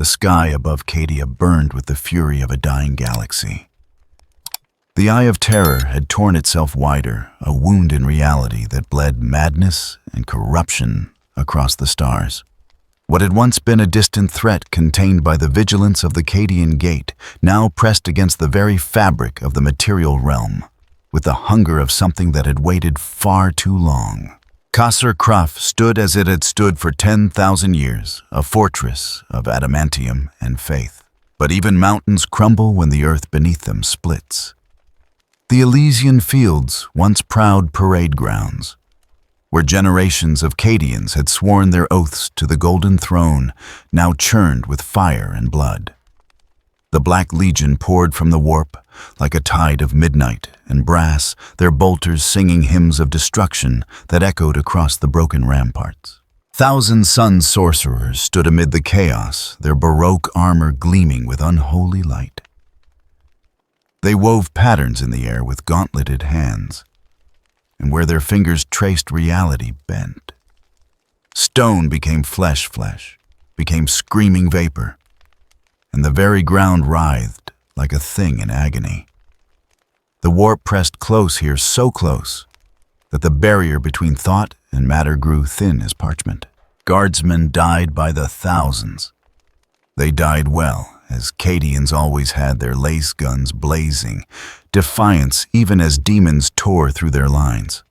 The sky above Cadia burned with the fury of a dying galaxy. The Eye of Terror had torn itself wider, a wound in reality that bled madness and corruption across the stars. What had once been a distant threat contained by the vigilance of the Cadian Gate now pressed against the very fabric of the material realm, with the hunger of something that had waited far too long. Kasr Kraf stood as it had stood for 10,000 years, a fortress of adamantium and faith. But even mountains crumble when the earth beneath them splits. The Elysian Fields, once proud parade grounds, where generations of Cadians had sworn their oaths to the Golden Throne, now churned with fire and blood. The Black Legion poured from the warp like a tide of midnight and brass, their bolters singing hymns of destruction that echoed across the broken ramparts. Thousand-Sun sorcerers stood amid the chaos, their baroque armor gleaming with unholy light. They wove patterns in the air with gauntleted hands, and where their fingers traced reality bent. Stone became flesh, became screaming vapor, and the very ground writhed like a thing in agony. The warp pressed close here, so close that the barrier between thought and matter grew thin as parchment. Guardsmen died by the thousands. They died well, as Cadians always had their lace guns blazing, defiance even as demons tore through their lines.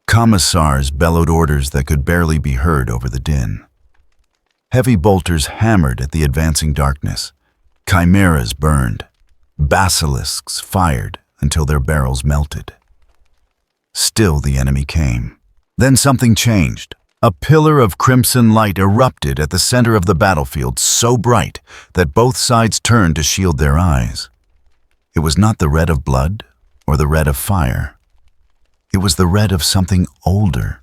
Commissars bellowed orders that could barely be heard over the din. Heavy bolters hammered at the advancing darkness. Chimeras burned. Basilisks fired until their barrels melted. Still the enemy came. Then something changed. A pillar of crimson light erupted at the center of the battlefield, so bright that both sides turned to shield their eyes. It was not the red of blood or the red of fire. It was the red of something older,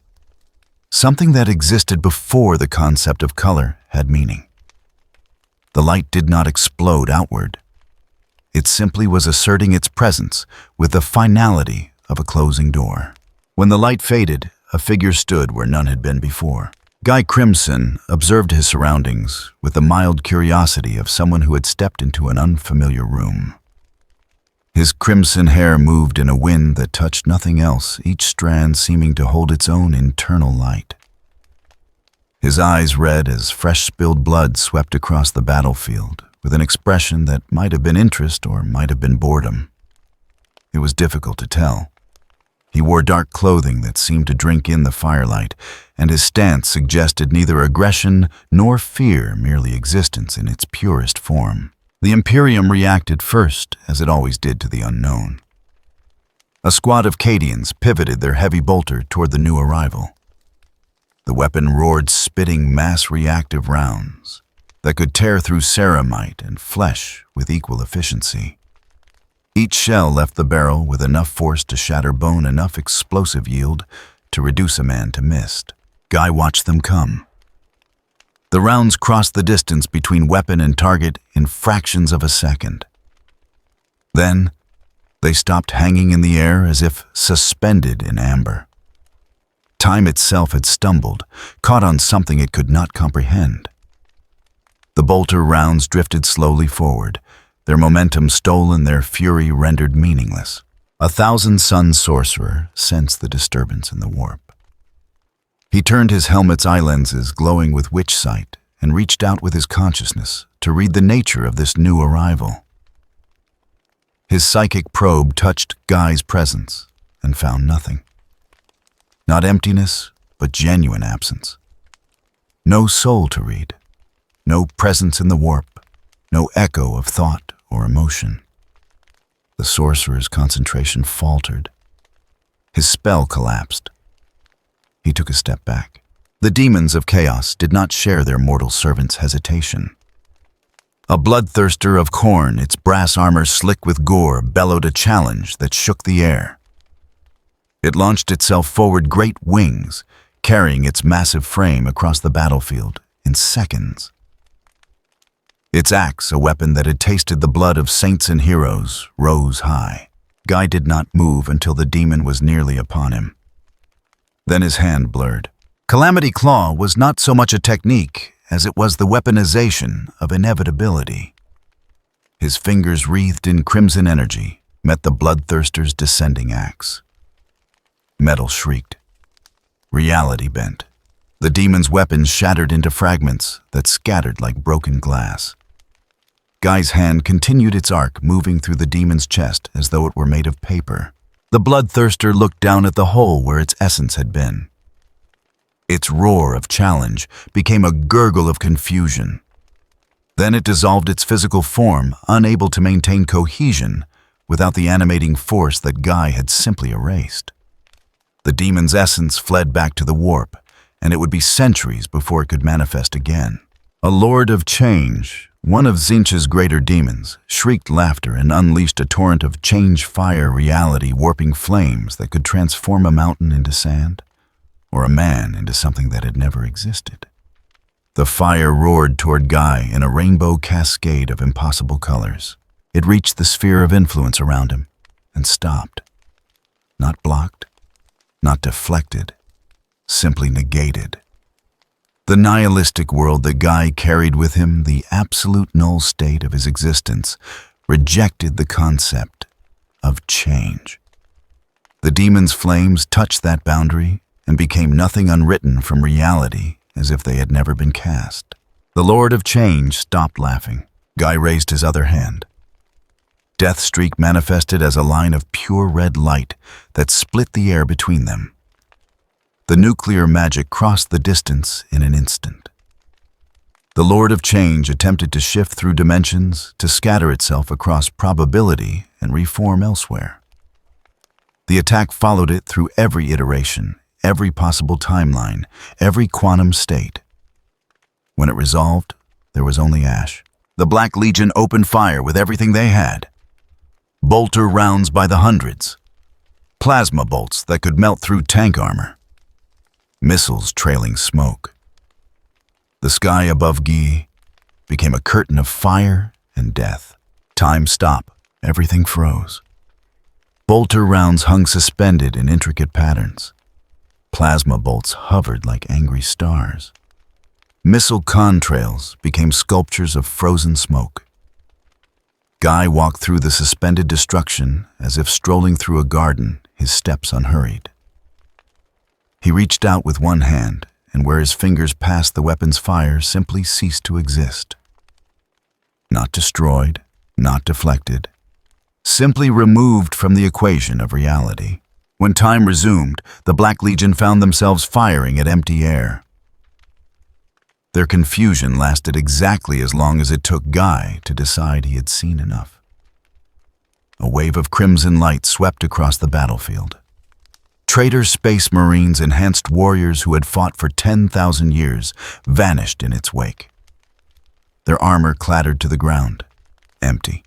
something that existed before the concept of color had meaning. The light did not explode outward. It simply was asserting its presence with the finality of a closing door. When the light faded, a figure stood where none had been before. Guy Crimson observed his surroundings with the mild curiosity of someone who had stepped into an unfamiliar room. His crimson hair moved in a wind that touched nothing else, each strand seeming to hold its own internal light. His eyes read as fresh spilled blood swept across the battlefield, with an expression that might have been interest or might have been boredom. It was difficult to tell. He wore dark clothing that seemed to drink in the firelight, and his stance suggested neither aggression nor fear, merely existence in its purest form. The Imperium reacted first, as it always did to the unknown. A squad of Cadians pivoted their heavy bolter toward the new arrival. The weapon roared, spitting mass reactive rounds that could tear through ceramite and flesh with equal efficiency. Each shell left the barrel with enough force to shatter bone, enough explosive yield to reduce a man to mist. Guy watched them come. The rounds crossed the distance between weapon and target in fractions of a second. Then, they stopped hanging in the air as if suspended in amber. Time itself had stumbled, caught on something it could not comprehend. The bolter rounds drifted slowly forward, their momentum stolen, their fury rendered meaningless. A Thousand-Sun sorcerer sensed the disturbance in the warp. He turned his helmet's eye lenses glowing with witch sight and reached out with his consciousness to read the nature of this new arrival. His psychic probe touched Guy's presence and found nothing. Not emptiness, but genuine absence. No soul to read, no presence in the warp, no echo of thought or emotion. The sorcerer's concentration faltered. His spell collapsed. He took a step back. The demons of chaos did not share their mortal servant's hesitation. A bloodthirster of Khorne, its brass armor slick with gore, bellowed a challenge that shook the air. It launched itself forward, great wings, carrying its massive frame across the battlefield in seconds. Its axe, a weapon that had tasted the blood of saints and heroes, rose high. Guy did not move until the demon was nearly upon him. Then his hand blurred. Calamity Claw was not so much a technique as it was the weaponization of inevitability. His fingers wreathed in crimson energy met the bloodthirster's descending axe. Metal shrieked. Reality bent. The demon's weapons shattered into fragments that scattered like broken glass. Guy's hand continued its arc, moving through the demon's chest as though it were made of paper. The bloodthirster looked down at the hole where its essence had been. Its roar of challenge became a gurgle of confusion. Then it dissolved its physical form, unable to maintain cohesion without the animating force that Guy had simply erased. The demon's essence fled back to the warp, and it would be centuries before it could manifest again. A lord of change, one of Tzeentch's greater demons, shrieked laughter and unleashed a torrent of change-fire reality, warping flames that could transform a mountain into sand, or a man into something that had never existed. The fire roared toward Guy in a rainbow cascade of impossible colors. It reached the sphere of influence around him and stopped. Not blocked, not deflected, simply negated. The nihilistic world that Guy carried with him, the absolute null state of his existence, rejected the concept of change. The demon's flames touched that boundary and became nothing unwritten from reality, as if they had never been cast. The Lord of Change stopped laughing. Guy raised his other hand. Deathstreak manifested as a line of pure red light that split the air between them. The nuclear magic crossed the distance in an instant. The Lord of Change attempted to shift through dimensions to scatter itself across probability and reform elsewhere. The attack followed it through every iteration, every possible timeline, every quantum state. When it resolved, there was only ash. The Black Legion opened fire with everything they had. Bolter rounds by the hundreds. Plasma bolts that could melt through tank armor. Missiles trailing smoke. The sky above Guy became a curtain of fire and death. Time stopped. Everything froze. Bolter rounds hung suspended in intricate patterns. Plasma bolts hovered like angry stars. Missile contrails became sculptures of frozen smoke. Guy walked through the suspended destruction as if strolling through a garden, his steps unhurried. He reached out with one hand, and where his fingers passed the weapon's fire simply ceased to exist. Not destroyed, not deflected, simply removed from the equation of reality. When time resumed, the Black Legion found themselves firing at empty air. Their confusion lasted exactly as long as it took Guy to decide he had seen enough. A wave of crimson light swept across the battlefield. Traitor space marines, enhanced warriors who had fought for 10,000 years, vanished in its wake. Their armor clattered to the ground, empty.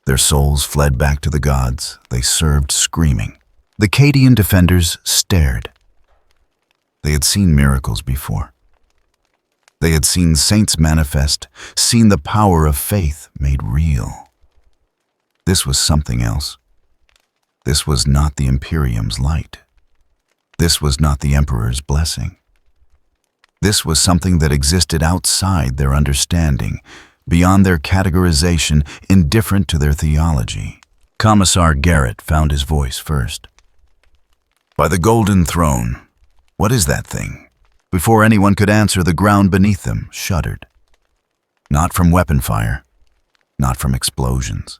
Their souls fled back to the gods they served screaming. The Cadian defenders stared. They had seen miracles before. They had seen saints manifest, seen the power of faith made real. This was something else. This was not the Imperium's light. This was not the Emperor's blessing. This was something that existed outside their understanding, beyond their categorization, indifferent to their theology. Commissar Garrett found his voice first. By the Golden Throne, what is that thing? Before anyone could answer, the ground beneath them shuddered. Not from weapon fire, not from explosions.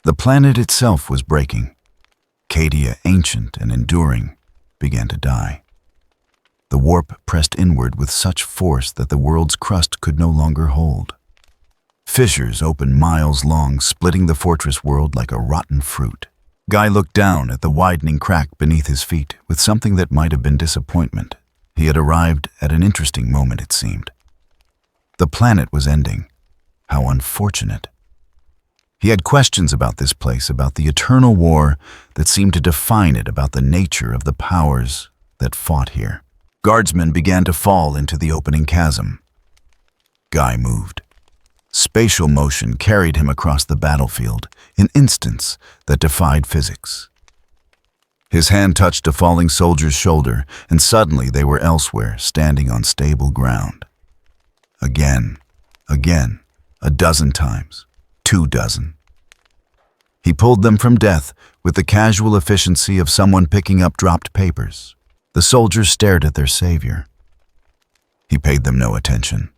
The planet itself was breaking. Cadia, ancient and enduring, began to die. The warp pressed inward with such force that the world's crust could no longer hold. Fissures opened miles long, splitting the fortress world like a rotten fruit. Guy looked down at the widening crack beneath his feet with something that might have been disappointment. He had arrived at an interesting moment, it seemed. The planet was ending. How unfortunate. He had questions about this place, about the eternal war that seemed to define it, about the nature of the powers that fought here. Guardsmen began to fall into the opening chasm. Guy moved. Spatial motion carried him across the battlefield in instants that defied physics. His hand touched a falling soldier's shoulder, and suddenly they were elsewhere, standing on stable ground. Again, a dozen times, 24. He pulled them from death with the casual efficiency of someone picking up dropped papers. The soldiers stared at their savior. He paid them no attention.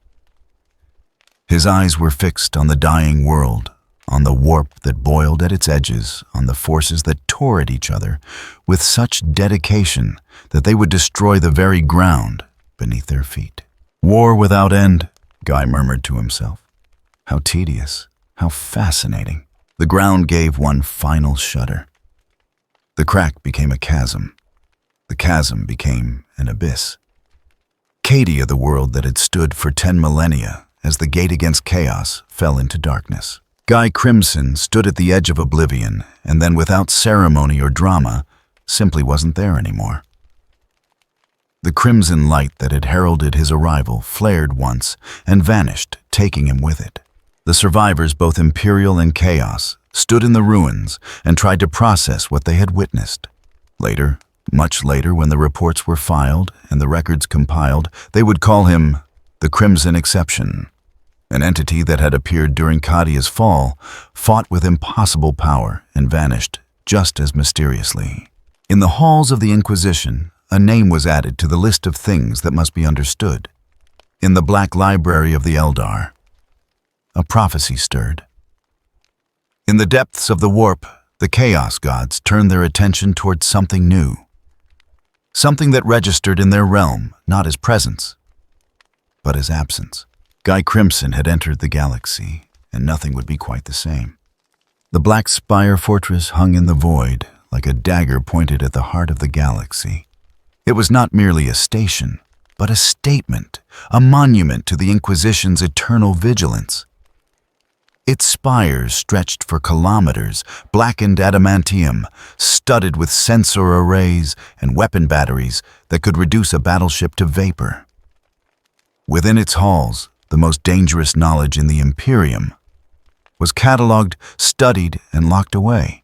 His eyes were fixed on the dying world, on the warp that boiled at its edges, on the forces that tore at each other with such dedication that they would destroy the very ground beneath their feet. War without end, Guy murmured to himself. How tedious, how fascinating. The ground gave one final shudder. The crack became a chasm. The chasm became an abyss. Cadia, the world that had stood for 10 millennia as the gate against chaos, fell into darkness. Guy Crimson stood at the edge of oblivion, and then without ceremony or drama, simply wasn't there anymore. The crimson light that had heralded his arrival flared once and vanished, taking him with it. The survivors, both Imperial and Chaos, stood in the ruins and tried to process what they had witnessed. Later, much later, when the reports were filed and the records compiled, they would call him the Crimson Exception. An entity that had appeared during Cadia's fall, fought with impossible power and vanished just as mysteriously. In the halls of the Inquisition, a name was added to the list of things that must be understood. In the Black Library of the Eldar, a prophecy stirred. In the depths of the warp, the Chaos Gods turned their attention towards something new. Something that registered in their realm, not as presence, but as absence. Guy Crimson had entered the galaxy, and nothing would be quite the same. The Black Spire Fortress hung in the void, like a dagger pointed at the heart of the galaxy. It was not merely a station, but a statement, a monument to the Inquisition's eternal vigilance. Its spires stretched for kilometers, blackened adamantium, studded with sensor arrays and weapon batteries that could reduce a battleship to vapor. Within its halls, the most dangerous knowledge in the Imperium was catalogued, studied, and locked away.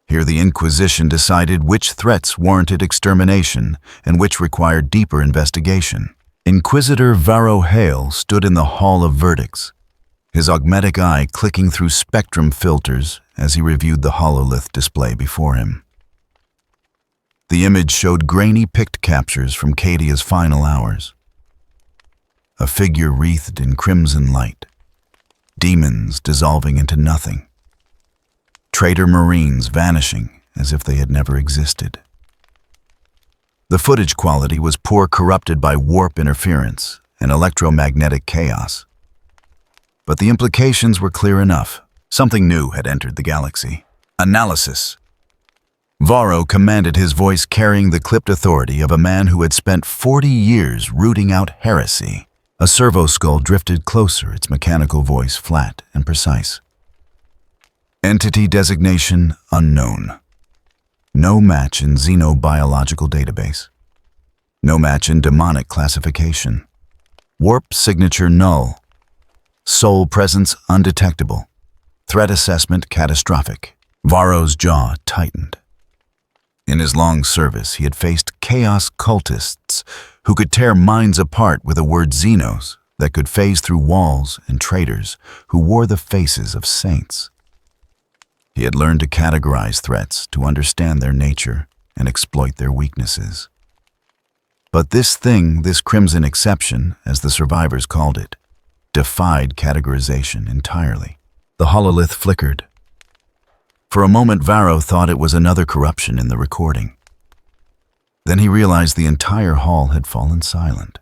Here the Inquisition decided which threats warranted extermination and which required deeper investigation. Inquisitor Varro Hale stood in the Hall of Verdicts, his augmetic eye clicking through spectrum filters as he reviewed the hololith display before him. The image showed grainy pict captures from Cadia's final hours. A figure wreathed in crimson light, demons dissolving into nothing, traitor marines vanishing as if they had never existed. The footage quality was poor, corrupted by warp interference and electromagnetic chaos. But the implications were clear enough. Something new had entered the galaxy. Analysis. Varro commanded, his voice carrying the clipped authority of a man who had spent 40 years rooting out heresy. A servo skull drifted closer, its mechanical voice flat and precise. Entity designation unknown. No match in xenobiological database. No match in demonic classification. Warp signature null. Soul presence undetectable. Threat assessment catastrophic. Varro's jaw tightened. In his long service, he had faced chaos cultists who could tear minds apart with a word xenos that could phase through walls, and traitors who wore the faces of saints. He had learned to categorize threats, to understand their nature, and exploit their weaknesses. But this thing, this Crimson Exception, as the survivors called it, defied categorization entirely. The hololith flickered. For a moment, Varro thought it was another corruption in the recording. Then he realized the entire hall had fallen silent.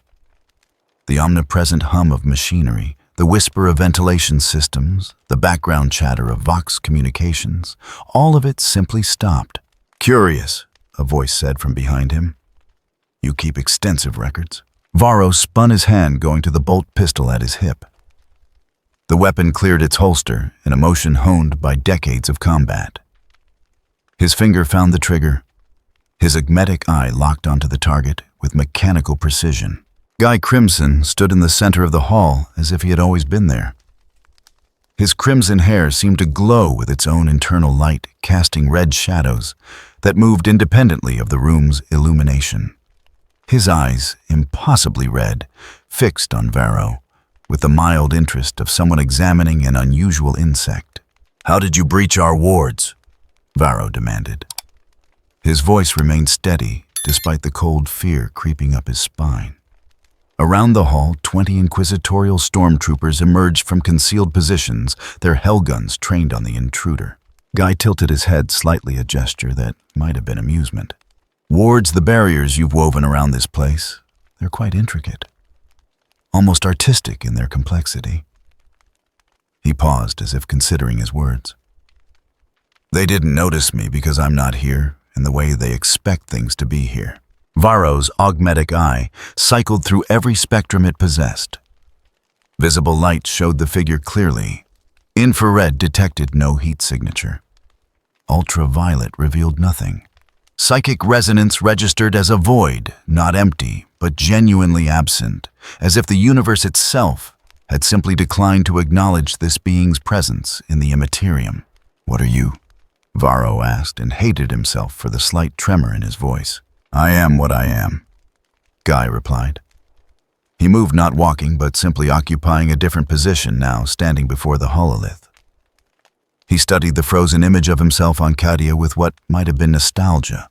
The omnipresent hum of machinery, the whisper of ventilation systems, the background chatter of Vox communications, all of it simply stopped. "Curious," a voice said from behind him. "You keep extensive records." Varro spun his hand, going to the bolt pistol at his hip. The weapon cleared its holster in a motion honed by decades of combat. His finger found the trigger. His augmetic eye locked onto the target with mechanical precision. Guy Crimson stood in the center of the hall as if he had always been there. His crimson hair seemed to glow with its own internal light, casting red shadows that moved independently of the room's illumination. His eyes, impossibly red, fixed on Varro, with the mild interest of someone examining an unusual insect. "How did you breach our wards?" Varro demanded. His voice remained steady, despite the cold fear creeping up his spine. Around the hall, 20 inquisitorial stormtroopers emerged from concealed positions, their hellguns trained on the intruder. Guy tilted his head slightly, a gesture that might have been amusement. "Wards, the barriers you've woven around this place, they're quite intricate. Almost artistic in their complexity." He paused as if considering his words. "They didn't notice me because I'm not here in the way they expect things to be here." Varro's augmetic eye cycled through every spectrum it possessed. Visible light showed the figure clearly. Infrared detected no heat signature. Ultraviolet revealed nothing. Psychic resonance registered as a void, not empty, but genuinely absent, as if the universe itself had simply declined to acknowledge this being's presence in the Imperium. "What are you?" Varro asked, and hated himself for the slight tremor in his voice. "I am what I am," Guy replied. He moved, not walking, but simply occupying a different position now, standing before the hololith. He studied the frozen image of himself on Cadia with what might have been nostalgia.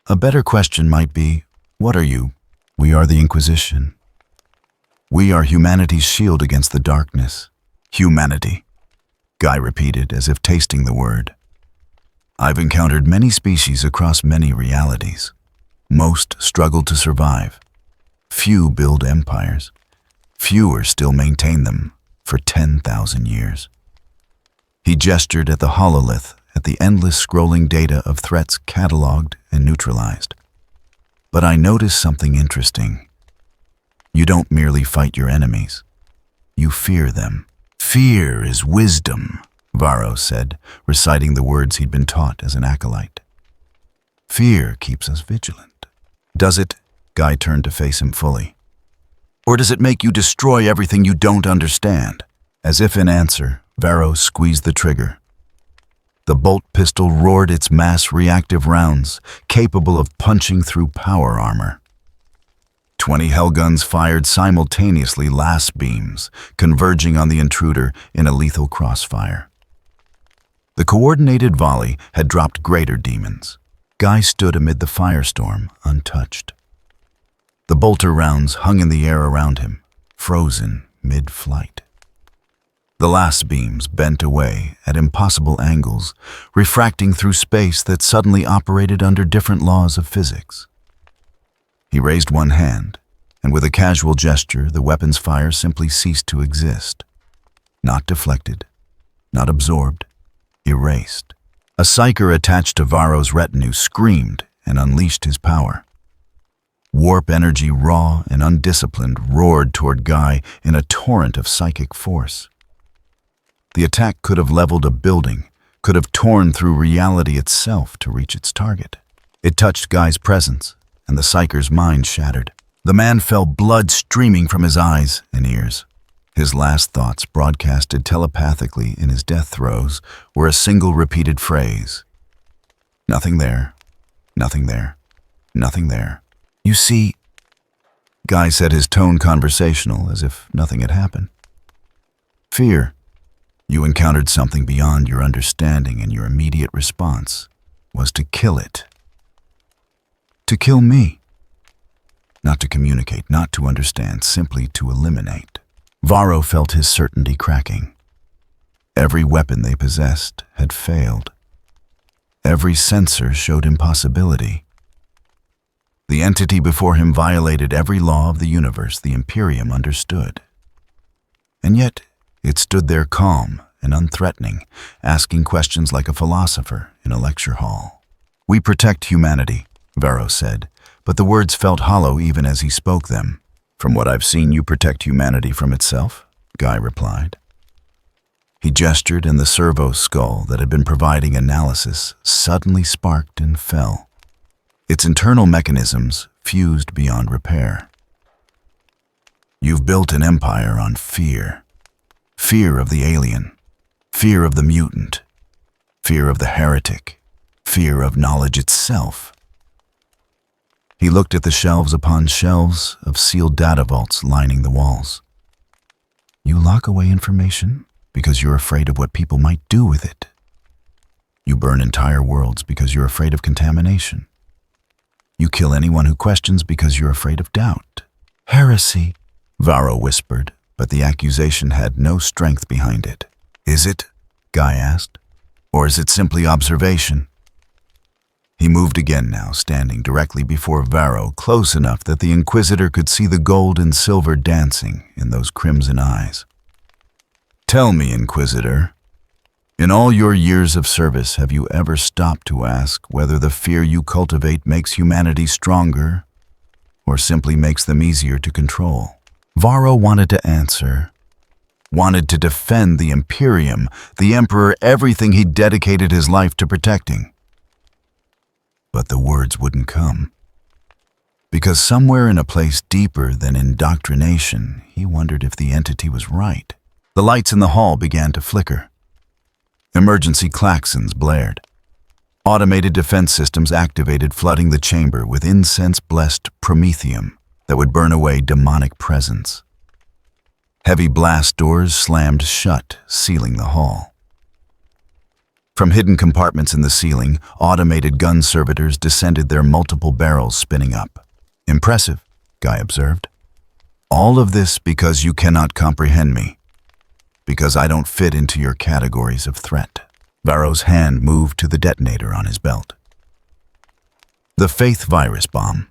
A better question might be, what are you? We are the Inquisition. We are humanity's shield against the darkness. Humanity, Guy repeated, as if tasting the word. I've encountered many species across many realities. Most struggle to survive. Few build empires. Fewer still maintain them for 10,000 years. He gestured at the hololith, at the endless scrolling data of threats cataloged and neutralized. But I noticed something interesting. You don't merely fight your enemies. You fear them. Fear is wisdom, Varro said, reciting the words he'd been taught as an acolyte. Fear keeps us vigilant. Does it? Guy turned to face him fully. Or does it make you destroy everything you don't understand? As if in answer, Varro squeezed the trigger. The bolt pistol roared its mass-reactive rounds, capable of punching through power armor. 20 hellguns fired simultaneously las beams, converging on the intruder in a lethal crossfire. The coordinated volley had dropped greater demons. Guy stood amid the firestorm, untouched. The bolter rounds hung in the air around him, frozen mid-flight. The las beams bent away at impossible angles, refracting through space that suddenly operated under different laws of physics. He raised one hand, and with a casual gesture, the weapon's fire simply ceased to exist. Not deflected, not absorbed, erased. A psyker attached to Varro's retinue screamed and unleashed his power. Warp energy, raw and undisciplined, roared toward Guy in a torrent of psychic force. The attack could have leveled a building, could have torn through reality itself to reach its target. It touched Guy's presence, and the psyker's mind shattered. The man fell, blood streaming from his eyes and ears. His last thoughts, broadcasted telepathically in his death throes, were a single repeated phrase. Nothing there, nothing there, nothing there. You see, Guy said, his tone conversational, as if nothing had happened. Fear. You encountered something beyond your understanding, and your immediate response was to kill it. To kill me. Not to communicate, not to understand, simply to eliminate. Varro felt his certainty cracking. Every weapon they possessed had failed. Every sensor showed impossibility. The entity before him violated every law of the universe the Imperium understood. And yet, it stood there calm and unthreatening, asking questions like a philosopher in a lecture hall. We protect humanity, Varro said, but the words felt hollow even as he spoke them. From what I've seen, you protect humanity from itself, Guy replied. He gestured, and the servo skull that had been providing analysis suddenly sparked and fell. Its internal mechanisms fused beyond repair. You've built an empire on fear. Fear of the alien, fear of the mutant, fear of the heretic, fear of knowledge itself. He looked at the shelves upon shelves of sealed data vaults lining the walls. You lock away information because you're afraid of what people might do with it. You burn entire worlds because you're afraid of contamination. You kill anyone who questions because you're afraid of doubt. Heresy, Varro whispered, but the accusation had no strength behind it. Is it? Guy asked. Or is it simply observation? He moved again now, standing directly before Varro, close enough that the Inquisitor could see the gold and silver dancing in those crimson eyes. Tell me, Inquisitor, in all your years of service, have you ever stopped to ask whether the fear you cultivate makes humanity stronger or simply makes them easier to control? Varro wanted to answer, wanted to defend the Imperium, the Emperor, everything he'd dedicated his life to protecting. But the words wouldn't come. Because somewhere in a place deeper than indoctrination, he wondered if the entity was right. The lights in the hall began to flicker. Emergency klaxons blared. Automated defense systems activated, flooding the chamber with incense-blessed promethium that would burn away demonic presence. Heavy blast doors slammed shut, sealing the hall. From hidden compartments in the ceiling, automated gun servitors descended, their multiple barrels spinning up. Impressive, Guy observed. All of this because you cannot comprehend me. Because I don't fit into your categories of threat. Varro's hand moved to the detonator on his belt. The Faith Virus Bomb.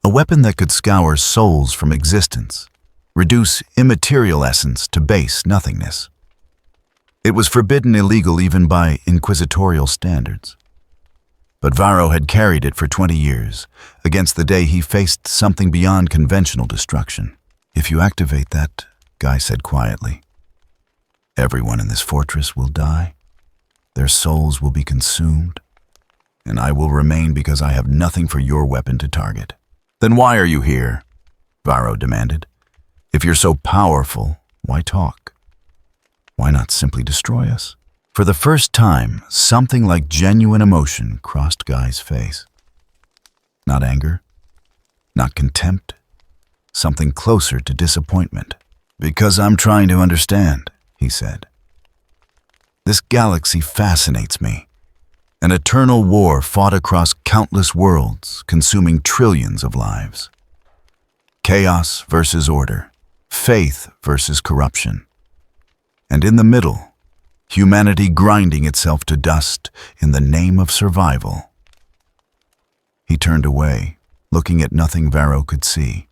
A weapon that could scour souls from existence, reduce immaterial essence to base nothingness. It was forbidden, illegal even by inquisitorial standards. But Varro had carried it for 20 years, against the day he faced something beyond conventional destruction. If you activate that, Guy said quietly, everyone in this fortress will die, their souls will be consumed, and I will remain because I have nothing for your weapon to target. Then why are you here? Varro demanded. If you're so powerful, why talk? Why not simply destroy us? For the first time, something like genuine emotion crossed Guy's face. Not anger, not contempt, something closer to disappointment. Because I'm trying to understand, he said. This galaxy fascinates me. An eternal war fought across countless worlds, consuming trillions of lives. Chaos versus order, faith versus corruption. And in the middle, humanity grinding itself to dust in the name of survival. He turned away, looking at nothing Varro could see.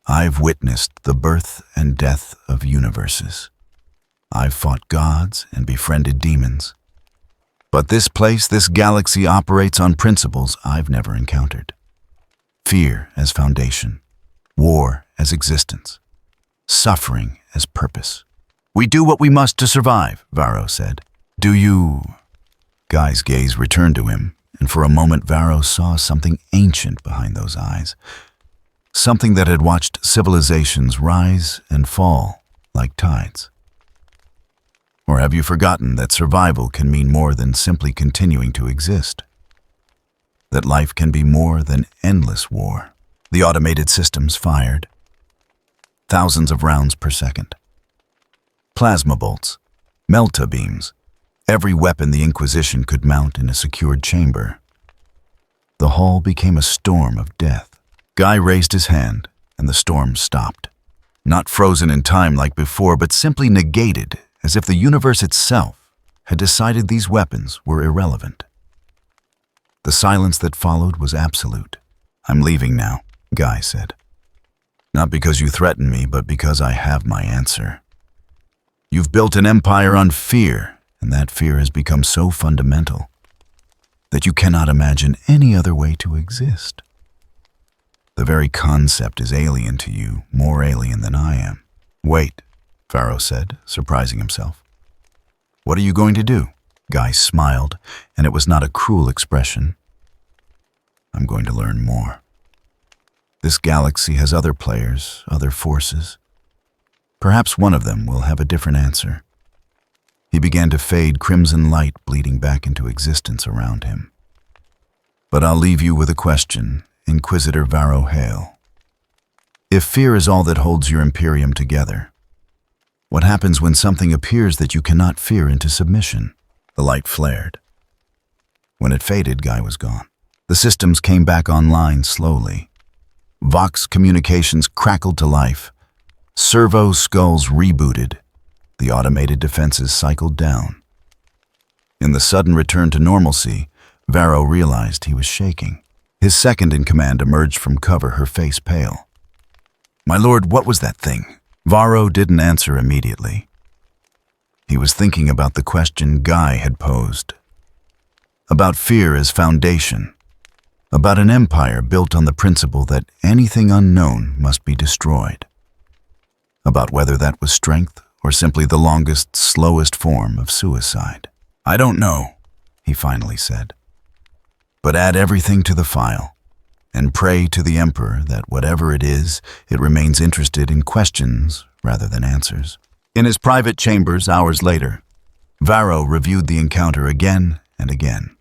I've witnessed the birth and death of universes. I've fought gods and befriended demons. But this place, this galaxy operates on principles I've never encountered. Fear as foundation, war as existence, suffering as purpose. We do what we must to survive, Varro said. Do you? Guy's gaze returned to him, and for a moment Varro saw something ancient behind those eyes. Something that had watched civilizations rise and fall like tides. Or have you forgotten that survival can mean more than simply continuing to exist? That life can be more than endless war. The automated systems fired. Thousands of rounds per second. Plasma bolts, melta beams, every weapon the Inquisition could mount in a secured chamber. The hall became a storm of death. Guy raised his hand, and the storm stopped. Not frozen in time like before, but simply negated, as if the universe itself had decided these weapons were irrelevant. The silence that followed was absolute. I'm leaving now, Guy said. Not because you threaten me, but because I have my answer. You've built an empire on fear, and that fear has become so fundamental that you cannot imagine any other way to exist. The very concept is alien to you, more alien than I am. Wait, Varro said, surprising himself. What are you going to do? Guy smiled, and it was not a cruel expression. I'm going to learn more. This galaxy has other players, other forces. Perhaps one of them will have a different answer. He began to fade, crimson light bleeding back into existence around him. But I'll leave you with a question, Inquisitor Varro Hale. If fear is all that holds your Imperium together, what happens when something appears that you cannot fear into submission? The light flared. When it faded, Guy was gone. The systems came back online slowly. Vox communications crackled to life. Servo skulls rebooted. The automated defenses cycled down. In the sudden return to normalcy, Varro realized he was shaking. His second in command emerged from cover, her face pale. "My lord, what was that thing?" Varro didn't answer immediately. He was thinking about the question Guy had posed. About fear as foundation. About an empire built on the principle that anything unknown must be destroyed. About whether that was strength or simply the longest, slowest form of suicide. "I don't know," he finally said. "But add everything to the file, and pray to the Emperor that whatever it is, it remains interested in questions rather than answers." In his private chambers hours later, Varro reviewed the encounter again and again.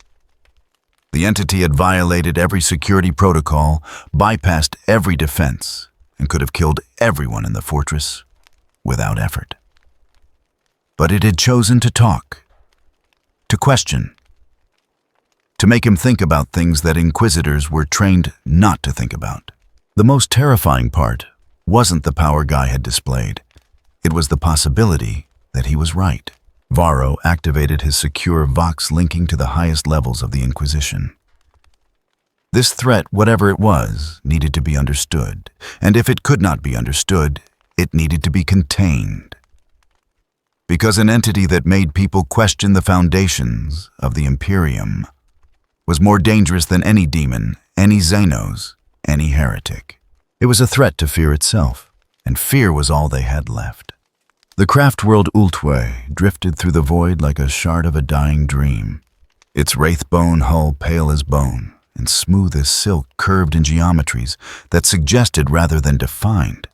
The entity had violated every security protocol, bypassed every defense, and could have killed everyone in the fortress without effort. But it had chosen to talk, to question, to make him think about things that Inquisitors were trained not to think about. The most terrifying part wasn't the power Guy had displayed. It was the possibility that he was right. Varro activated his secure Vox linking to the highest levels of the Inquisition. This threat, whatever it was, needed to be understood, and if it could not be understood, it needed to be contained. Because an entity that made people question the foundations of the Imperium was more dangerous than any demon, any Xenos, any heretic. It was a threat to fear itself, and fear was all they had left. The craft world Ultwe drifted through the void like a shard of a dying dream, its wraithbone hull pale as bone, and smooth as silk curved in geometries that suggested rather than defined.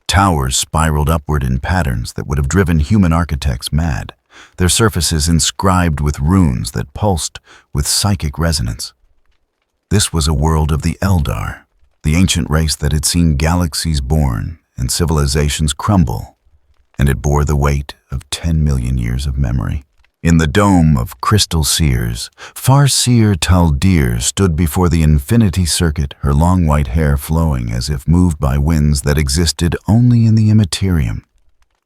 Towers spiraled upward in patterns that would have driven human architects mad, their surfaces inscribed with runes that pulsed with psychic resonance. This was a world of the Eldar, the ancient race that had seen galaxies born and civilizations crumble, and it bore the weight of 10 million years of memory. In the dome of crystal seers, Farseer Taldir stood before the infinity circuit, her long white hair flowing as if moved by winds that existed only in the immaterium.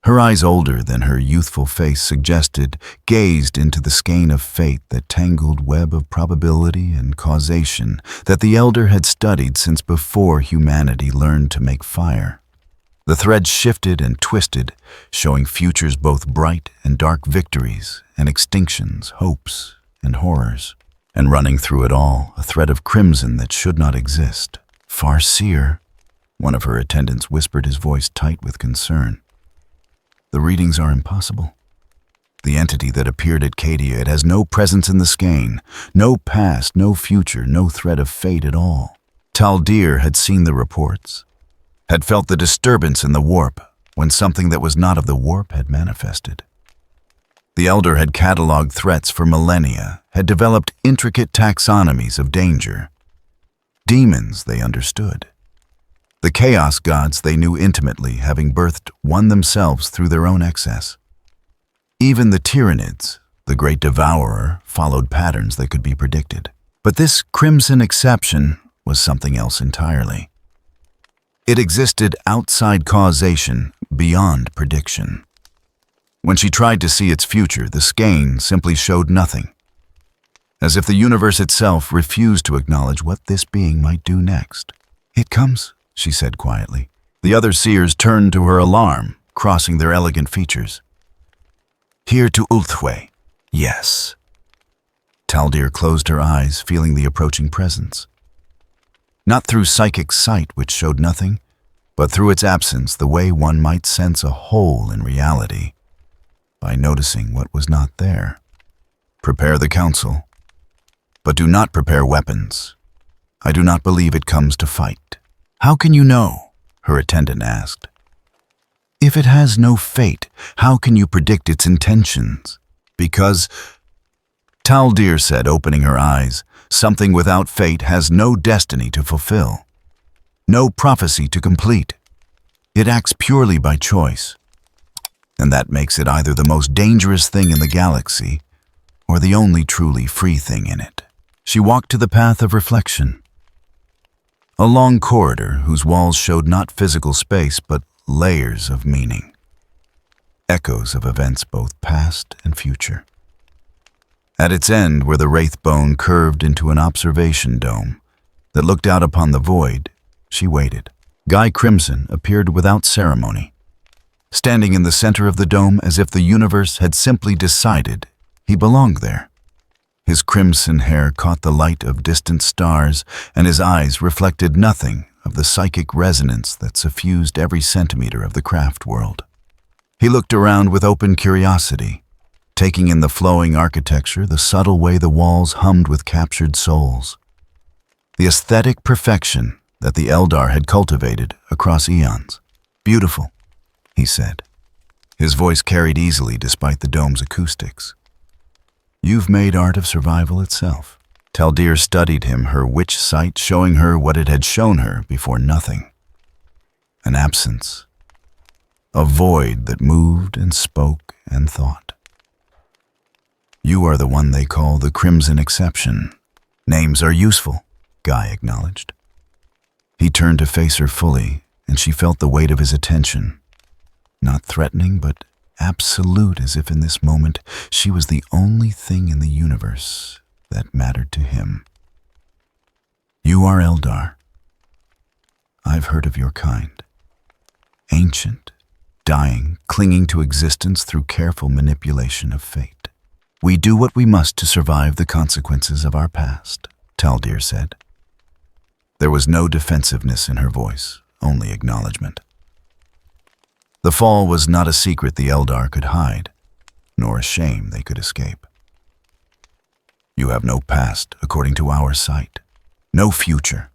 Her eyes, older than her youthful face suggested, gazed into the skein of fate, that tangled web of probability and causation that the Elder had studied since before humanity learned to make fire. The threads shifted and twisted, showing futures both bright and dark, victories and extinctions, hopes and horrors. And running through it all, a thread of crimson that should not exist. "Farseer," one of her attendants whispered, his voice tight with concern. "The readings are impossible. The entity that appeared at Cadia, it has no presence in the skein, no past, no future, no thread of fate at all." Taldir had seen the reports, had felt the disturbance in the warp when something that was not of the warp had manifested. The Elder had cataloged threats for millennia, had developed intricate taxonomies of danger. Demons they understood. The Chaos gods they knew intimately, having birthed one themselves through their own excess. Even the Tyranids, the great devourer, followed patterns that could be predicted. But this crimson exception was something else entirely. It existed outside causation, beyond prediction. When she tried to see its future, the skein simply showed nothing, as if the universe itself refused to acknowledge what this being might do next. "It comes," she said quietly. The other seers turned to her alarm, crossing their elegant features. "Here to Ulthwe." "Yes." Taldir closed her eyes, feeling the approaching presence. Not through psychic sight, which showed nothing, but through its absence, the way one might sense a hole in reality, by noticing what was not there. "Prepare the council, but do not prepare weapons. I do not believe it comes to fight." "How can you know?" her attendant asked. If it has no fate, how can you predict its intentions? Because, Taldir said, opening her eyes, something without fate has no destiny to fulfill, no prophecy to complete. It acts purely by choice, and that makes it either the most dangerous thing in the galaxy or the only truly free thing in it. She walked to the path of reflection, a long corridor whose walls showed not physical space but layers of meaning, echoes of events both past and future. At its end, where the wraith bone curved into an observation dome that looked out upon the void, she waited. Guy Crimson appeared without ceremony, standing in the center of the dome as if the universe had simply decided he belonged there. His crimson hair caught the light of distant stars, and his eyes reflected nothing of the psychic resonance that suffused every centimeter of the craft world. He looked around with open curiosity, taking in the flowing architecture, the subtle way the walls hummed with captured souls, the aesthetic perfection that the Eldar had cultivated across eons. "Beautiful," he said. His voice carried easily despite the dome's acoustics. "You've made art of survival itself." Taldir studied him, her witch sight showing her what it had shown her before nothing. An absence. A void that moved and spoke and thought. "You are the one they call the Crimson Exception. Names are useful," Guy acknowledged. He turned to face her fully, and she felt the weight of his attention. Not threatening, but absolute, as if in this moment she was the only thing in the universe that mattered to him. "You are Eldar. I've heard of your kind. Ancient, dying, clinging to existence through careful manipulation of fate. We do what we must to survive the consequences of our past," Taldir said. There was no defensiveness in her voice, only acknowledgement. The fall was not a secret the Eldar could hide, nor a shame they could escape. "You have no past, according to our sight. No future.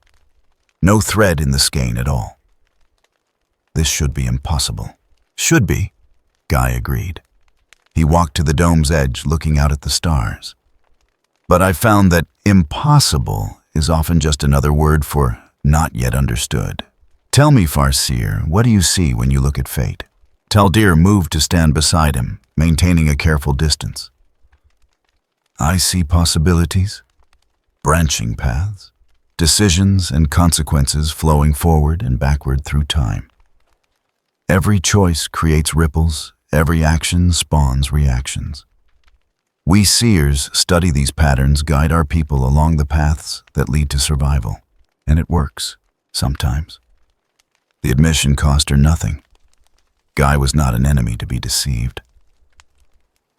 No thread in the skein at all. This should be impossible." "Should be," Guy agreed. He walked to the dome's edge, looking out at the stars. "But I found that impossible is often just another word for not yet understood. Tell me, Farseer, what do you see when you look at fate?" Taldir moved to stand beside him, maintaining a careful distance. "I see possibilities, branching paths, decisions and consequences flowing forward and backward through time. Every choice creates ripples, every action spawns reactions. We seers study these patterns, guide our people along the paths that lead to survival. And it works, sometimes. The admission cost her nothing. Guy was not an enemy to be deceived.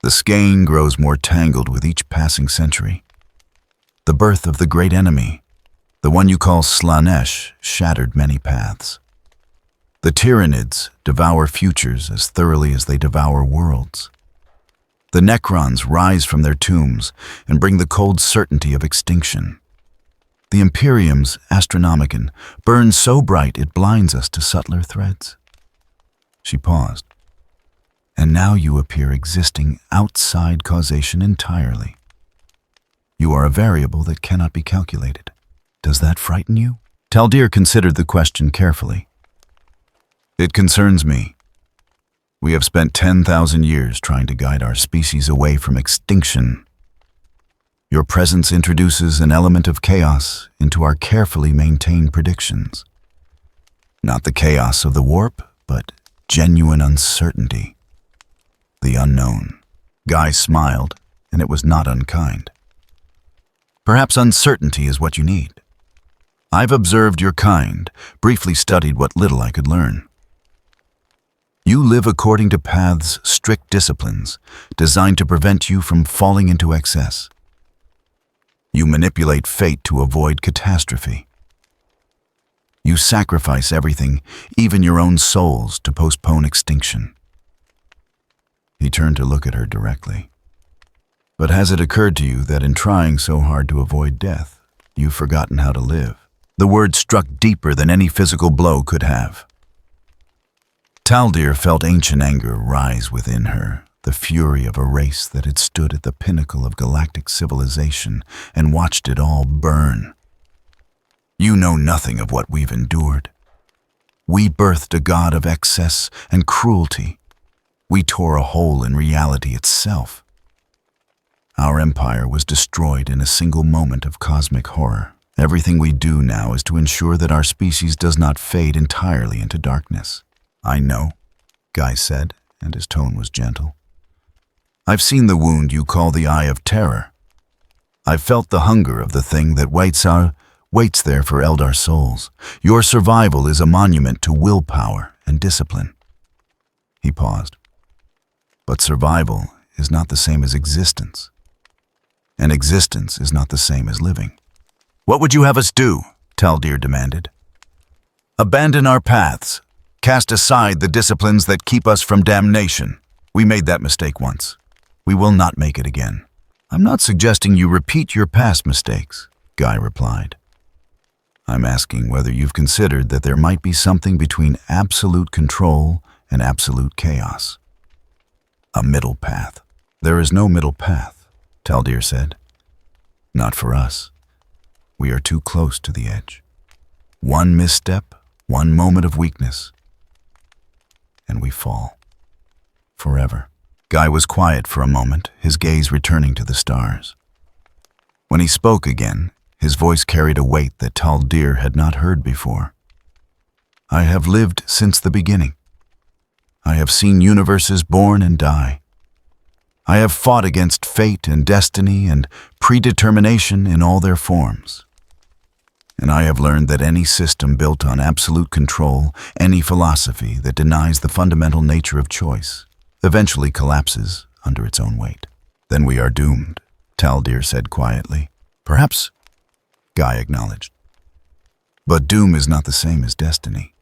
The skein grows more tangled with each passing century. The birth of the great enemy, the one you call Slanesh, shattered many paths. The Tyranids devour futures as thoroughly as they devour worlds. The Necrons rise from their tombs and bring the cold certainty of extinction. The Imperium's Astronomicon burns so bright it blinds us to subtler threads." She paused. "And now you appear existing outside causation entirely. You are a variable that cannot be calculated. Does that frighten you?" Taldir considered the question carefully. "It concerns me. We have spent 10,000 years trying to guide our species away from extinction. Your presence introduces an element of chaos into our carefully maintained predictions. Not the chaos of the warp, but genuine uncertainty. The unknown." Guy smiled, and it was not unkind. "Perhaps uncertainty is what you need. I've observed your kind, briefly studied what little I could learn. You live according to paths, strict disciplines, designed to prevent you from falling into excess. You manipulate fate to avoid catastrophe. You sacrifice everything, even your own souls, to postpone extinction." He turned to look at her directly. "But has it occurred to you that in trying so hard to avoid death, you've forgotten how to live?" The word struck deeper than any physical blow could have. Taldir felt ancient anger rise within her, the fury of a race that had stood at the pinnacle of galactic civilization and watched it all burn. You know nothing of what we've endured. We birthed a god of excess and cruelty. We tore a hole in reality itself. Our empire was destroyed in a single moment of cosmic horror. Everything we do now is to ensure that our species does not fade entirely into darkness. I know, Guy said, and his tone was gentle. I've seen the wound you call the Eye of Terror. I've felt the hunger of the thing that waits there for Eldar souls. Your survival is a monument to willpower and discipline. He paused. But survival is not the same as existence. And existence is not the same as living. What would you have us do? Taldir demanded. Abandon our paths. Cast aside the disciplines that keep us from damnation. We made that mistake once. We will not make it again. I'm not suggesting you repeat your past mistakes, Guy replied. I'm asking whether you've considered that there might be something between absolute control and absolute chaos. A middle path. There is no middle path, Taldir said. Not for us. We are too close to the edge. One misstep, one moment of weakness, and we fall. Forever. Guy was quiet for a moment, his gaze returning to the stars. When he spoke again, his voice carried a weight that Taldir had not heard before. I have lived since the beginning. I have seen universes born and die. I have fought against fate and destiny and predetermination in all their forms. And I have learned that any system built on absolute control, any philosophy that denies the fundamental nature of choice, eventually collapses under its own weight. Then we are doomed, Taldir said quietly. Perhaps, Guy acknowledged. But doom is not the same as destiny.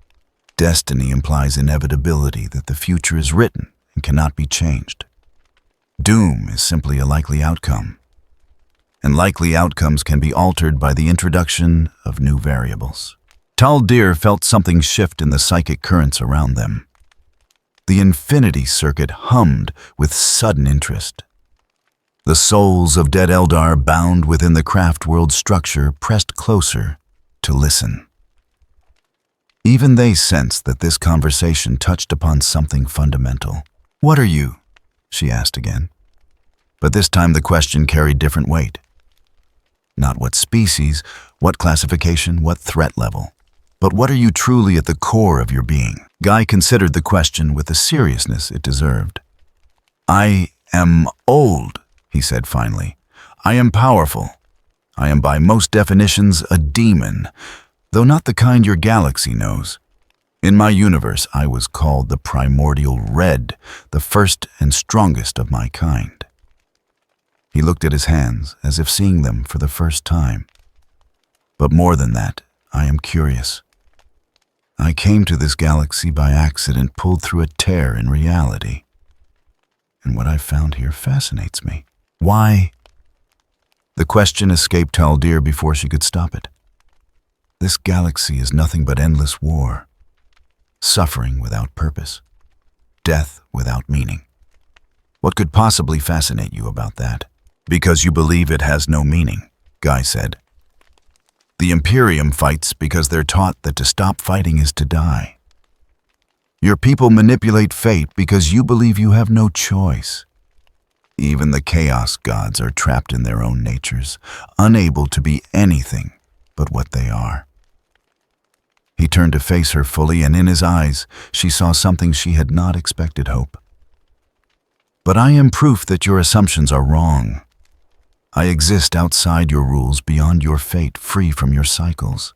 Destiny implies inevitability that the future is written and cannot be changed. Doom is simply a likely outcome. And likely outcomes can be altered by the introduction of new variables. Taldir felt something shift in the psychic currents around them. The infinity circuit hummed with sudden interest. The souls of dead Eldar bound within the craft world structure pressed closer to listen. Even they sensed that this conversation touched upon something fundamental. What are you? She asked again. But this time the question carried different weight. Not what species, what classification, what threat level, but what are you truly at the core of your being? Guy considered the question with the seriousness it deserved. I am old, he said finally. I am powerful. I am by most definitions a demon, though not the kind your galaxy knows. In my universe, I was called the primordial red, the first and strongest of my kind. He looked at his hands as if seeing them for the first time. But more than that, I am curious. I came to this galaxy by accident, pulled through a tear in reality. And what I've found here fascinates me. Why? The question escaped Taldir before she could stop it. This galaxy is nothing but endless war, suffering without purpose, death without meaning. What could possibly fascinate you about that? Because you believe it has no meaning, Guy said. The Imperium fights because they're taught that to stop fighting is to die. Your people manipulate fate because you believe you have no choice. Even the Chaos Gods are trapped in their own natures, unable to be anything but what they are. He turned to face her fully, and in his eyes she saw something she had not expected: hope. But I am proof that your assumptions are wrong. I exist outside your rules, beyond your fate, free from your cycles.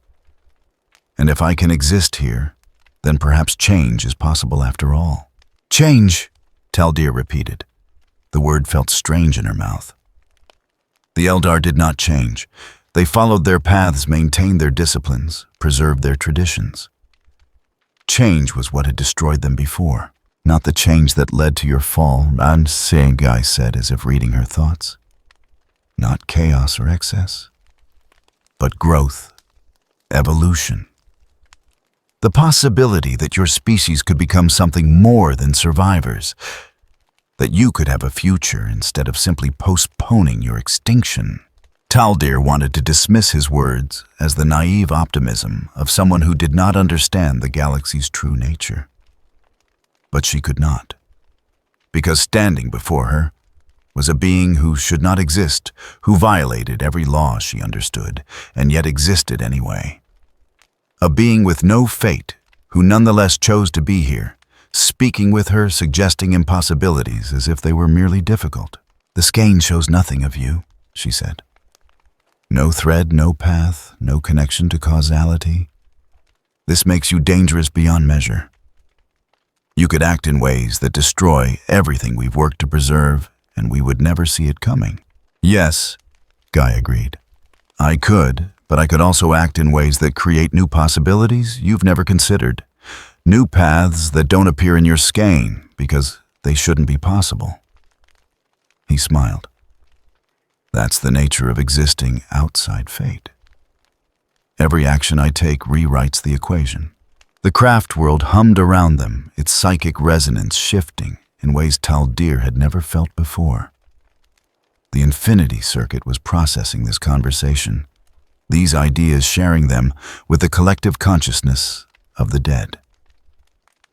And if I can exist here, then perhaps change is possible after all. Change, Taldir repeated. The word felt strange in her mouth. The Eldar did not change. They followed their paths, maintained their disciplines, preserved their traditions. Change was what had destroyed them before, not the change that led to your fall, I'm saying, Guy said, as if reading her thoughts. Not chaos or excess, but growth, evolution. The possibility that your species could become something more than survivors, that you could have a future instead of simply postponing your extinction. Taldir wanted to dismiss his words as the naive optimism of someone who did not understand the galaxy's true nature. But she could not, because standing before her was a being who should not exist, who violated every law she understood, and yet existed anyway. A being with no fate, who nonetheless chose to be here, speaking with her, suggesting impossibilities as if they were merely difficult. "The skein shows nothing of you," she said. "No thread, no path, no connection to causality. This makes you dangerous beyond measure. You could act in ways that destroy everything we've worked to preserve, and we would never see it coming." "Yes," Guy agreed. "I could, but I could also act in ways that create new possibilities you've never considered. New paths that don't appear in your skein because they shouldn't be possible." He smiled. "That's the nature of existing outside fate. Every action I take rewrites the equation." The craft world hummed around them, its psychic resonance shifting in ways Taldir had never felt before. The infinity circuit was processing this conversation, these ideas sharing them with the collective consciousness of the dead.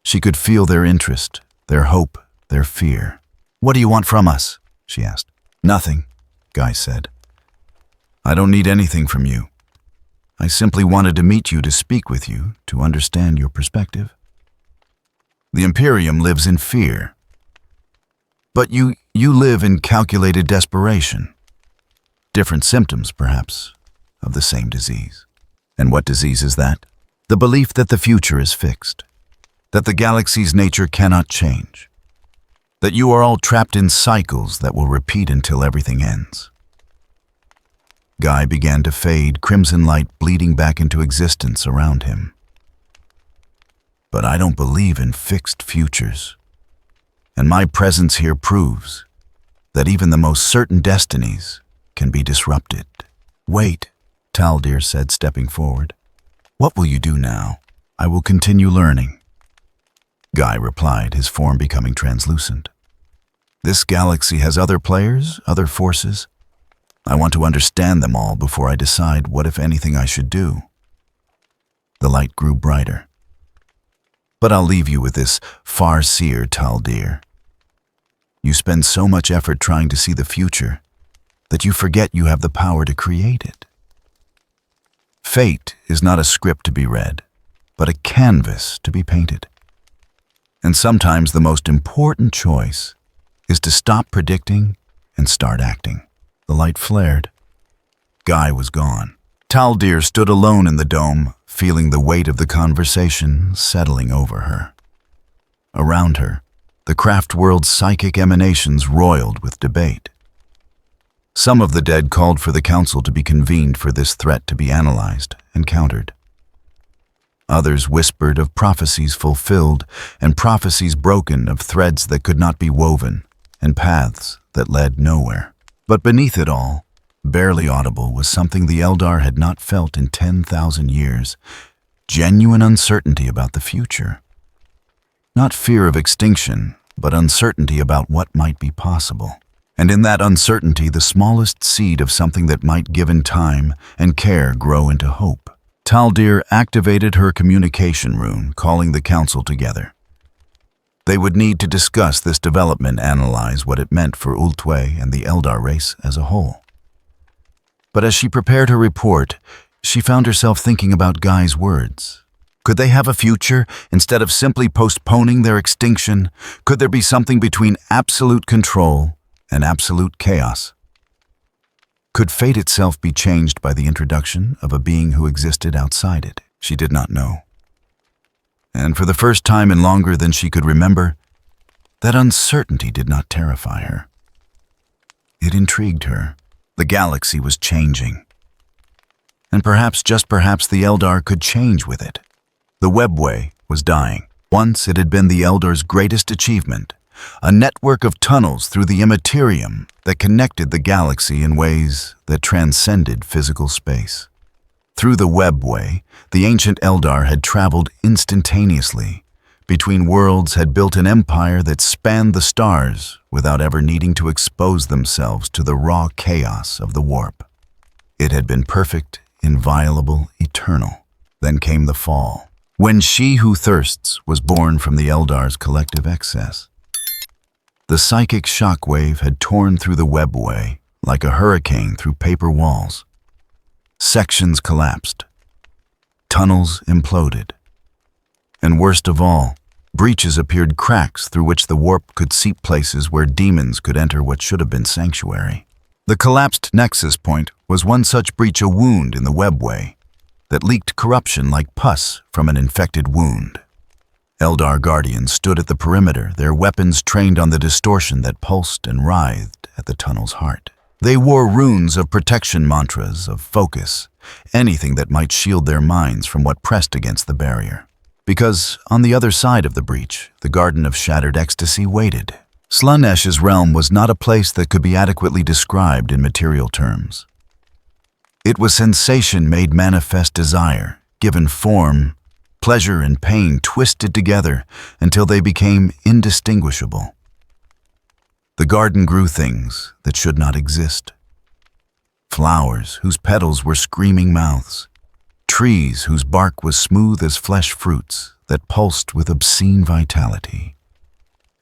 She could feel their interest, their hope, their fear. "What do you want from us?" she asked. "Nothing," Guy said. "I don't need anything from you. I simply wanted to meet you to speak with you, to understand your perspective. The Imperium lives in fear. But you live in calculated desperation. Different symptoms, perhaps, of the same disease." "And what disease is that?" "The belief that the future is fixed, that the galaxy's nature cannot change, that you are all trapped in cycles that will repeat until everything ends." Guy began to fade, crimson light bleeding back into existence around him. "But I don't believe in fixed futures. And my presence here proves that even the most certain destinies can be disrupted." "Wait," Taldir said, stepping forward. "What will you do now?" "I will continue learning," Guy replied, his form becoming translucent. "This galaxy has other players, other forces. I want to understand them all before I decide what, if anything, I should do." The light grew brighter. "But I'll leave you with this far-seer, Taldir. You spend so much effort trying to see the future that you forget you have the power to create it. Fate is not a script to be read, but a canvas to be painted. And sometimes the most important choice is to stop predicting and start acting." The light flared. Guy was gone. Taldir stood alone in the dome, feeling the weight of the conversation settling over her. Around her, the craft world's psychic emanations roiled with debate. Some of the dead called for the council to be convened for this threat to be analyzed and countered. Others whispered of prophecies fulfilled and prophecies broken, of threads that could not be woven and paths that led nowhere. But beneath it all, barely audible, was something the Eldar had not felt in 10,000 years, genuine uncertainty about the future. Not fear of extinction, but uncertainty about what might be possible. And in that uncertainty, the smallest seed of something that might, given time and care, grow into hope. Taldir activated her communication rune, calling the council together. They would need to discuss this development, analyze what it meant for Ultwe and the Eldar race as a whole. But as she prepared her report, she found herself thinking about Guy's words. Could they have a future instead of simply postponing their extinction? Could there be something between absolute control and absolute chaos? Could fate itself be changed by the introduction of a being who existed outside it? She did not know. And for the first time in longer than she could remember, that uncertainty did not terrify her. It intrigued her. The galaxy was changing. And perhaps, just perhaps, the Eldar could change with it. The webway was dying. Once it had been the Eldar's greatest achievement, a network of tunnels through the Imperium that connected the galaxy in ways that transcended physical space. Through the webway, the ancient Eldar had traveled instantaneously. Between worlds had built an empire that spanned the stars without ever needing to expose themselves to the raw chaos of the warp. It had been perfect, inviolable, eternal. Then came the fall, when She Who Thirsts was born from the Eldar's collective excess. The psychic shockwave had torn through the webway like a hurricane through paper walls. Sections collapsed. Tunnels imploded. And worst of all, breaches appeared, cracks through which the warp could seep places where demons could enter what should have been sanctuary. The collapsed nexus point was one such breach, a wound in the webway that leaked corruption like pus from an infected wound. Eldar guardians stood at the perimeter, their weapons trained on the distortion that pulsed and writhed at the tunnel's heart. They wore runes of protection, mantras of focus, anything that might shield their minds from what pressed against the barrier. Because on the other side of the breach, the Garden of Shattered Ecstasy waited. Slaanesh's realm was not a place that could be adequately described in material terms. It was sensation made manifest, desire, given form, pleasure and pain twisted together until they became indistinguishable. The garden grew things that should not exist. Flowers whose petals were screaming mouths. Trees whose bark was smooth as flesh, fruits that pulsed with obscene vitality.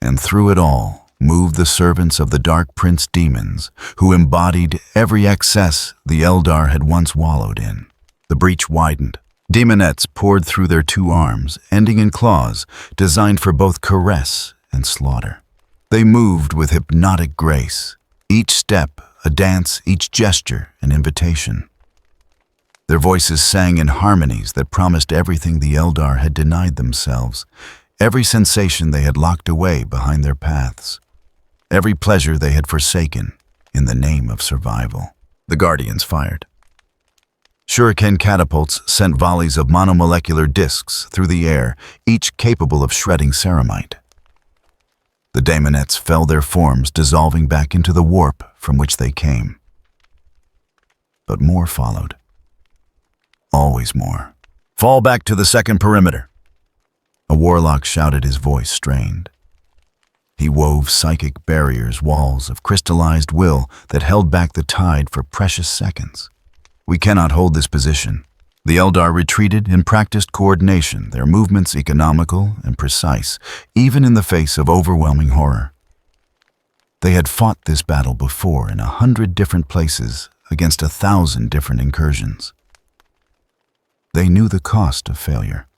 And through it all moved the servants of the Dark Prince demons, who embodied every excess the Eldar had once wallowed in. The breach widened. Demonettes poured through their two arms, ending in claws designed for both caress and slaughter. They moved with hypnotic grace, each step a dance, each gesture an invitation. Their voices sang in harmonies that promised everything the Eldar had denied themselves, every sensation they had locked away behind their paths, every pleasure they had forsaken in the name of survival. The Guardians fired. Shuriken catapults sent volleys of monomolecular discs through the air, each capable of shredding ceramite. The daemonettes fell, their forms dissolving back into the warp from which they came. But more followed. Always more. "Fall back to the second perimeter." A warlock shouted, his voice strained. He wove psychic barriers, walls of crystallized will that held back the tide for precious seconds. "We cannot hold this position." The Eldar retreated in practiced coordination, their movements economical and precise, even in the face of overwhelming horror. They had fought this battle before in 100 different places against 1,000 different incursions. They knew the cost of failure.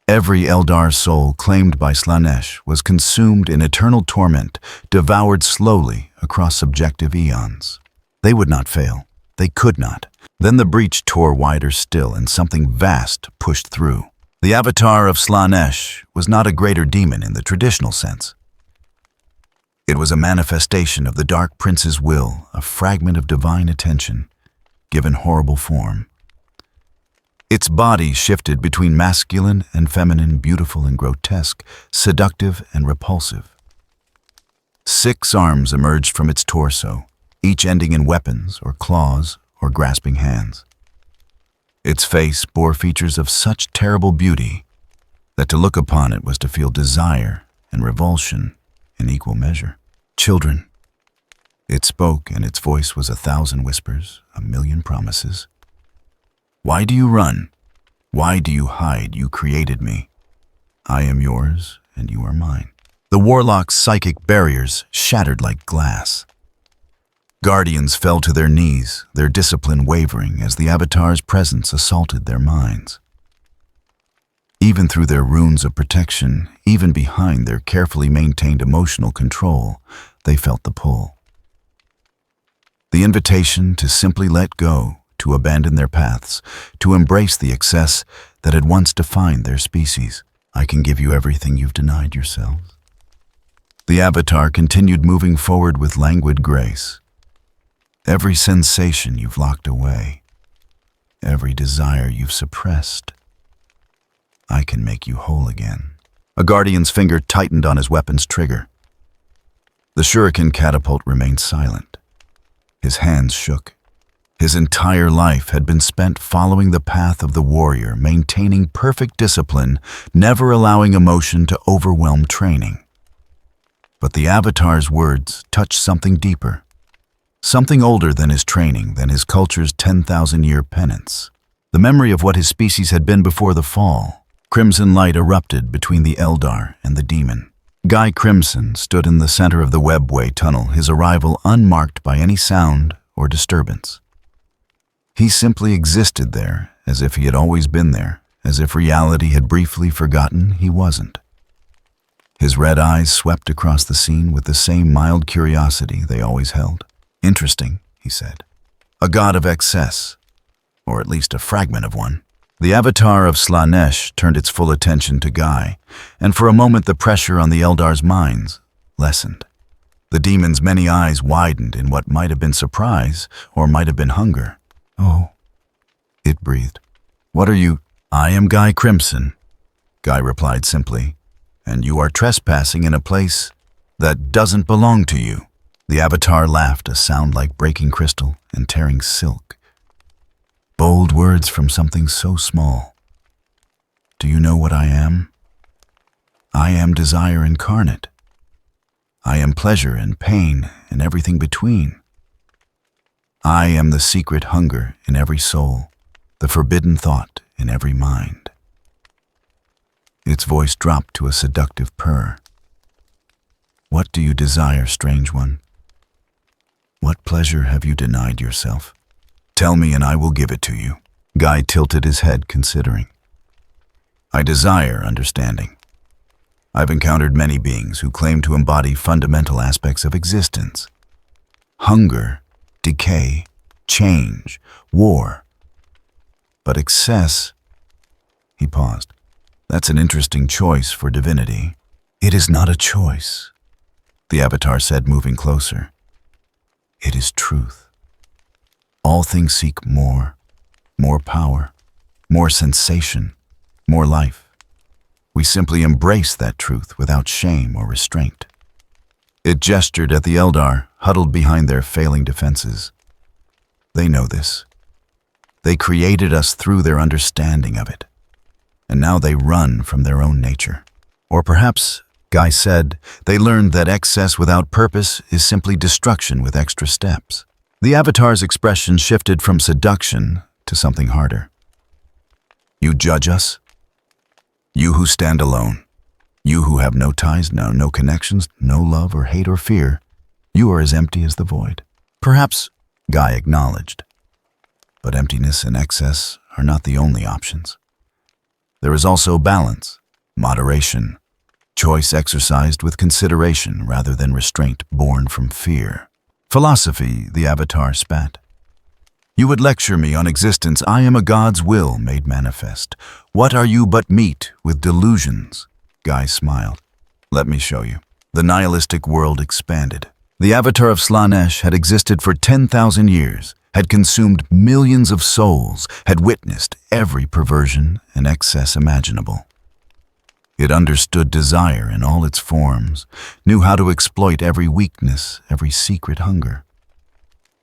Every Eldar soul claimed by Slaanesh was consumed in eternal torment, devoured slowly across subjective eons. They would not fail. They could not. Then the breach tore wider still, and something vast pushed through. The avatar of Slaanesh was not a greater demon in the traditional sense. It was a manifestation of the Dark Prince's will, a fragment of divine attention, given horrible form. Its body shifted between masculine and feminine, beautiful and grotesque, seductive and repulsive. 6 arms emerged from its torso, each ending in weapons or claws or grasping hands. Its face bore features of such terrible beauty that to look upon it was to feel desire and revulsion in equal measure. "Children." It spoke, and its voice was 1,000 whispers, 1,000,000 promises. "Why do you run? Why do you hide? You created me. I am yours, and you are mine." The warlock's psychic barriers shattered like glass. Guardians fell to their knees, their discipline wavering as the Avatar's presence assaulted their minds. Even through their runes of protection, even behind their carefully maintained emotional control, they felt the pull. The invitation to simply let go, to abandon their paths, to embrace the excess that had once defined their species. "I can give you everything you've denied yourselves." The Avatar continued moving forward with languid grace. "Every sensation you've locked away, every desire you've suppressed, I can make you whole again." A Guardian's finger tightened on his weapon's trigger. The Shuriken catapult remained silent. His hands shook. His entire life had been spent following the path of the warrior, maintaining perfect discipline, never allowing emotion to overwhelm training. But the Avatar's words touched something deeper, something older than his training, than his culture's 10,000-year penance. The memory of what his species had been before the fall. Crimson light erupted between the Eldar and the demon. Guy Crimson stood in the center of the Webway tunnel, his arrival unmarked by any sound or disturbance. He simply existed there, as if he had always been there, as if reality had briefly forgotten he wasn't. His red eyes swept across the scene with the same mild curiosity they always held. "Interesting," he said. "A god of excess, or at least a fragment of one." The avatar of Slaanesh turned its full attention to Guy, and for a moment the pressure on the Eldar's minds lessened. The demon's many eyes widened in what might have been surprise or might have been hunger. "Oh," it breathed. "What are you?" "I am Guy Crimson," Guy replied simply, "and you are trespassing in a place that doesn't belong to you." The avatar laughed, a sound like breaking crystal and tearing silk. Bold words from something so small. "Do you know what I am? I am desire incarnate. I am pleasure and pain and everything between. I am the secret hunger in every soul, the forbidden thought in every mind." Its voice dropped to a seductive purr. "What do you desire, strange one? What pleasure have you denied yourself? Tell me and I will give it to you." Guy tilted his head, considering. "I desire understanding. I've encountered many beings who claim to embody fundamental aspects of existence. Hunger, decay, change, war. But excess—" He paused. "That's an interesting choice for divinity." "It is not a choice," the avatar said, moving closer. "It is truth. All things seek more power, more sensation, more life. We simply embrace that truth without shame or restraint." It gestured at the Eldar, huddled behind their failing defenses. "They know this. They created us through their understanding of it, and now they run from their own nature. Or perhaps," Guy said, "they learned that excess without purpose is simply destruction with extra steps." The avatar's expression shifted from seduction to something harder. "You judge us? You who stand alone. You who have no ties, no connections, no love or hate or fear. You are as empty as the void." "Perhaps," Guy acknowledged. "But emptiness and excess are not the only options. There is also balance, moderation, choice exercised with consideration rather than restraint born from fear." "Philosophy," the avatar spat. "You would lecture me on existence. I am a god's will made manifest. What are you but meat with delusions?" Guy smiled. "Let me show you." The nihilistic world expanded. The avatar of Slaanesh had existed for 10,000 years, had consumed millions of souls, had witnessed every perversion and excess imaginable. It understood desire in all its forms, knew how to exploit every weakness, every secret hunger.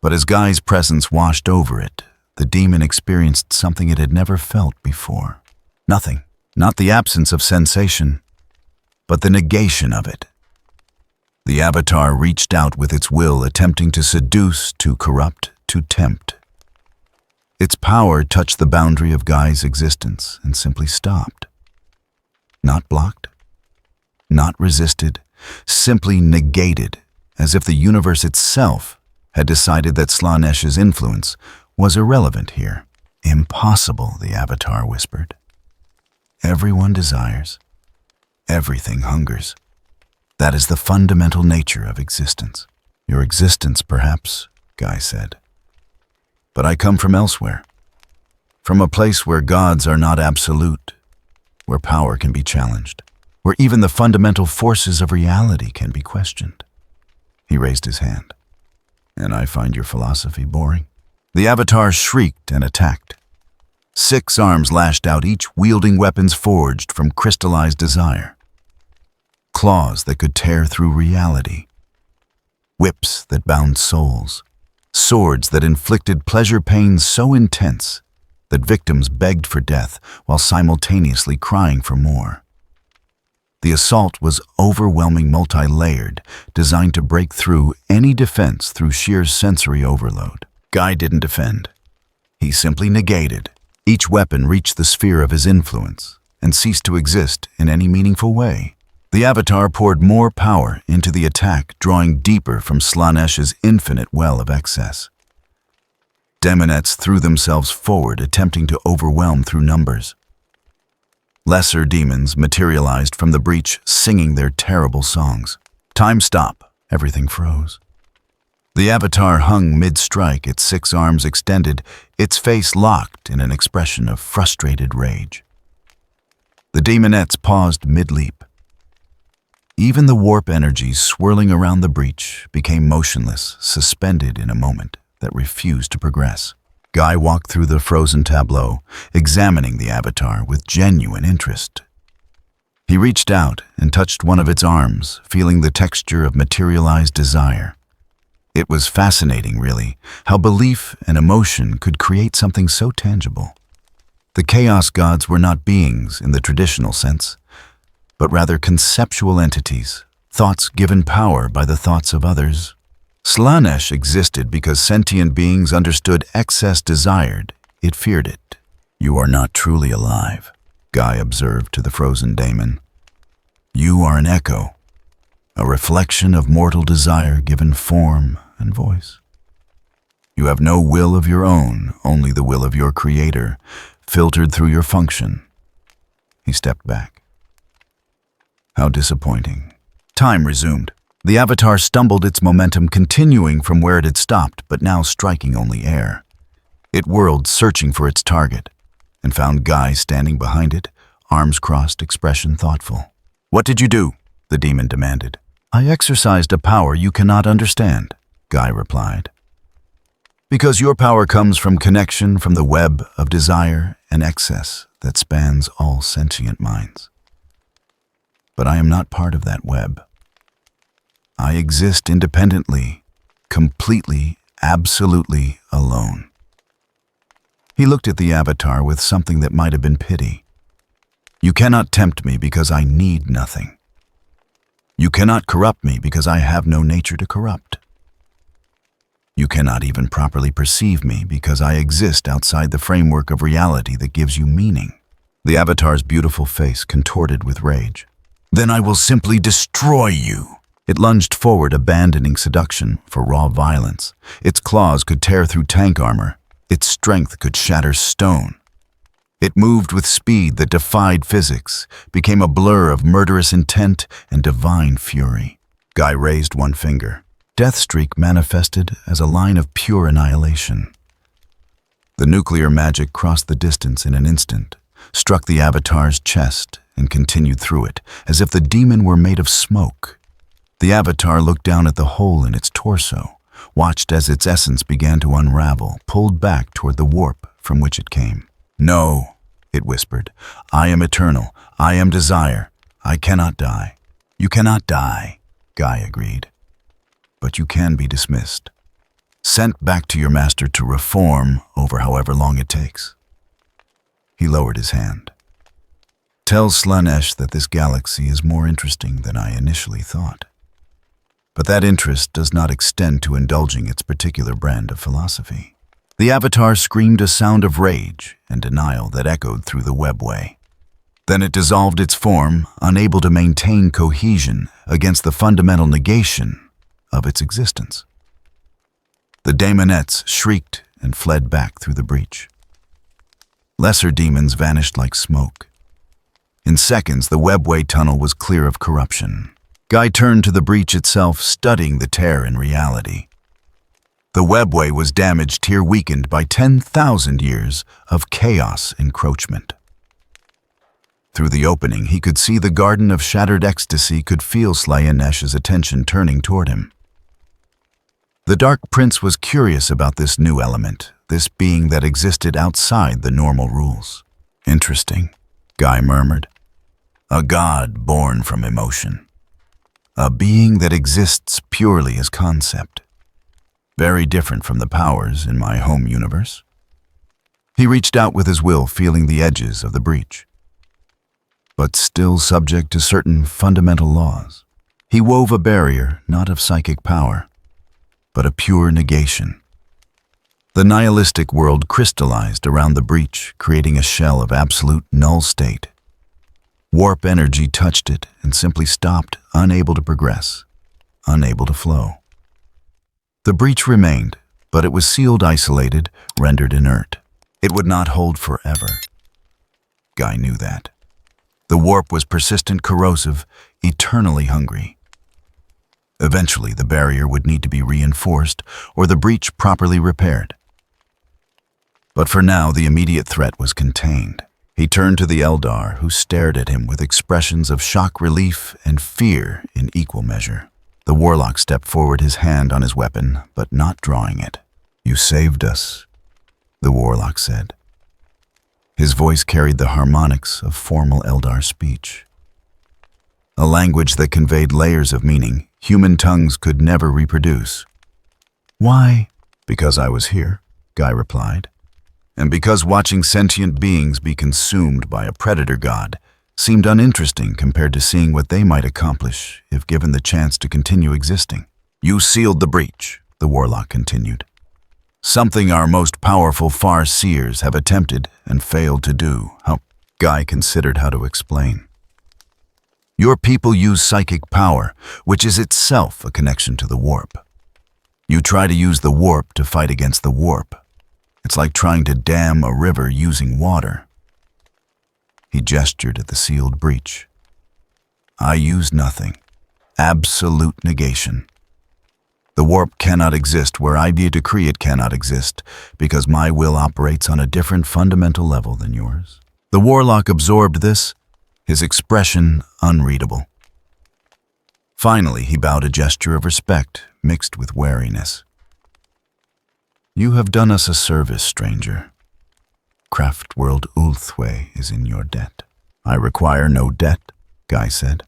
But as Guy's presence washed over it, the demon experienced something it had never felt before. Nothing, not the absence of sensation, but the negation of it. The avatar reached out with its will, attempting to seduce, to corrupt, to tempt. Its power touched the boundary of Guy's existence and simply stopped. Not blocked, not resisted, simply negated, as if the universe itself had decided that Slaanesh's influence was irrelevant here. "Impossible," the avatar whispered. "Everyone desires. Everything hungers. That is the fundamental nature of existence." "Your existence, perhaps," Guy said. "But I come from elsewhere. From a place where gods are not absolute, where power can be challenged, where even the fundamental forces of reality can be questioned." He raised his hand. "And I find your philosophy boring." The avatar shrieked and attacked. 6 arms lashed out, each wielding weapons forged from crystallized desire. Claws that could tear through reality. Whips that bound souls. Swords that inflicted pleasure pains so intense that victims begged for death while simultaneously crying for more. The assault was overwhelming, multi-layered, designed to break through any defense through sheer sensory overload. Guy didn't defend. He simply negated. Each weapon reached the sphere of his influence and ceased to exist in any meaningful way. The Avatar poured more power into the attack, drawing deeper from Slaaneş's infinite well of excess. Daemonettes threw themselves forward, attempting to overwhelm through numbers. Lesser demons materialized from the breach, singing their terrible songs. Time stop. Everything froze. The Avatar hung mid-strike, its 6 arms extended, its face locked in an expression of frustrated rage. The demonettes paused mid-leap. Even the warp energies swirling around the breach became motionless, suspended in a moment that refused to progress. Guy walked through the frozen tableau, examining the Avatar with genuine interest. He reached out and touched one of its arms, feeling the texture of materialized desire. It was fascinating, really, how belief and emotion could create something so tangible. The Chaos Gods were not beings in the traditional sense, but rather conceptual entities, thoughts given power by the thoughts of others. Slaaneş existed because sentient beings understood excess desired. It feared it. "You are not truly alive," Guy observed to the frozen daemon. "You are an echo, a reflection of mortal desire given form and voice. You have no will of your own, only the will of your creator, filtered through your function." He stepped back. How disappointing. Time resumed. The Avatar stumbled, its momentum continuing from where it had stopped, but now striking only air. It whirled, searching for its target, and found Guy standing behind it, arms crossed, expression thoughtful. "What did you do?" the demon demanded. "I exercised a power you cannot understand," Guy replied. "Because your power comes from connection, from the web of desire and excess that spans all sentient minds. But I am not part of that web. I exist independently, completely, absolutely alone." He looked at the Avatar with something that might have been pity. "You cannot tempt me because I need nothing. You cannot corrupt me because I have no nature to corrupt. You cannot even properly perceive me because I exist outside the framework of reality that gives you meaning." The Avatar's beautiful face contorted with rage. "Then I will simply destroy you." It lunged forward, abandoning seduction for raw violence. Its claws could tear through tank armor. Its strength could shatter stone. It moved with speed that defied physics, became a blur of murderous intent and divine fury. Guy raised one finger. Deathstreak manifested as a line of pure annihilation. The nuclear magic crossed the distance in an instant, struck the Avatar's chest, and continued through it, as if the demon were made of smoke. The Avatar looked down at the hole in its torso, watched as its essence began to unravel, pulled back toward the warp from which it came. "No," it whispered. "I am eternal. I am desire. I cannot die." "You cannot die," Guy agreed. "But you can be dismissed. Sent back to your master to reform over however long it takes." He lowered his hand. "Tell Slaaneş that this galaxy is more interesting than I initially thought. But that interest does not extend to indulging its particular brand of philosophy." The Avatar screamed a sound of rage and denial that echoed through the webway. Then it dissolved its form, unable to maintain cohesion against the fundamental negation of its existence. The daemonettes shrieked and fled back through the breach. Lesser demons vanished like smoke. In seconds, the webway tunnel was clear of corruption. Guy turned to the breach itself, studying the tear in reality. The webway was damaged here, weakened by 10,000 years of chaos encroachment. Through the opening, he could see the Garden of Shattered Ecstasy, could feel Slaaneş's attention turning toward him. The Dark Prince was curious about this new element, this being that existed outside the normal rules. "Interesting," Guy murmured. "A god born from emotion. A being that exists purely as concept. very different from the powers in my home universe. He reached out with his will, feeling the edges of the breach, but still subject to certain fundamental laws. He wove a barrier not of psychic power, but a pure negation. The nihilistic world crystallized around the breach, creating a shell of absolute null state. Warp energy touched it and simply stopped, unable to progress, unable to flow. The breach remained, but it was sealed, isolated, rendered inert. It would not hold forever. Guy knew that. The warp was persistent, corrosive, eternally hungry. Eventually, the barrier would need to be reinforced or the breach properly repaired. But for now, the immediate threat was contained. He turned to the Eldar, who stared at him with expressions of shock, relief, and fear in equal measure. The warlock stepped forward, his hand on his weapon, but not drawing it. "You saved us," the warlock said. His voice carried the harmonics of formal Eldar speech, a language that conveyed layers of meaning human tongues could never reproduce. "Why?" "Because I was here," Guy replied. "And because watching sentient beings be consumed by a predator god seemed uninteresting compared to seeing what they might accomplish if given the chance to continue existing." "You sealed the breach," the warlock continued. "Something our most powerful far-seers have attempted and failed to do." Guy considered how to explain. "Your people use psychic power, which is itself a connection to the warp. You try to use the warp to fight against the warp. It's like trying to dam a river using water." He gestured at the sealed breach. "I use nothing. Absolute negation. The warp cannot exist where I decree it cannot exist, because my will operates on a different fundamental level than yours." The warlock absorbed this, his expression unreadable. Finally, he bowed, a gesture of respect mixed with wariness. "You have done us a service, stranger. Craftworld Ulthwé is in your debt." "I require no debt," Guy said.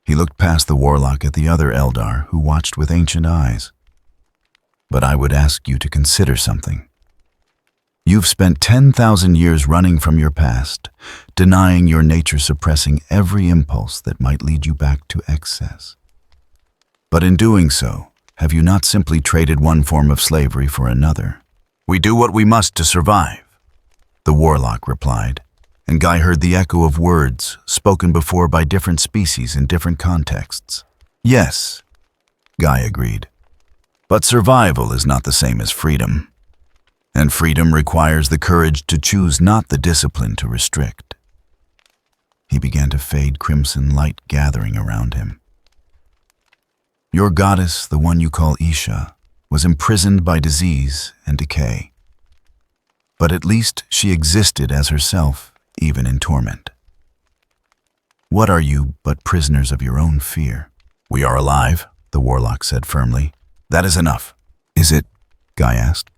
He looked past the warlock at the other Eldar, who watched with ancient eyes. "But I would ask you to consider something. You've spent 10,000 years running from your past, denying your nature, suppressing every impulse that might lead you back to excess. But in doing so, have you not simply traded one form of slavery for another?" "We do what we must to survive," the warlock replied, and Guy heard the echo of words spoken before by different species in different contexts. "Yes," Guy agreed, "but survival is not the same as freedom. And freedom requires the courage to choose, not the discipline to restrict." He began to fade, crimson light gathering around him. "Your goddess, the one you call Isha, was imprisoned by disease and decay. But at least she existed as herself, even in torment. What are you but prisoners of your own fear?" "We are alive," the warlock said firmly. "That is enough." "Is it?" Guy asked.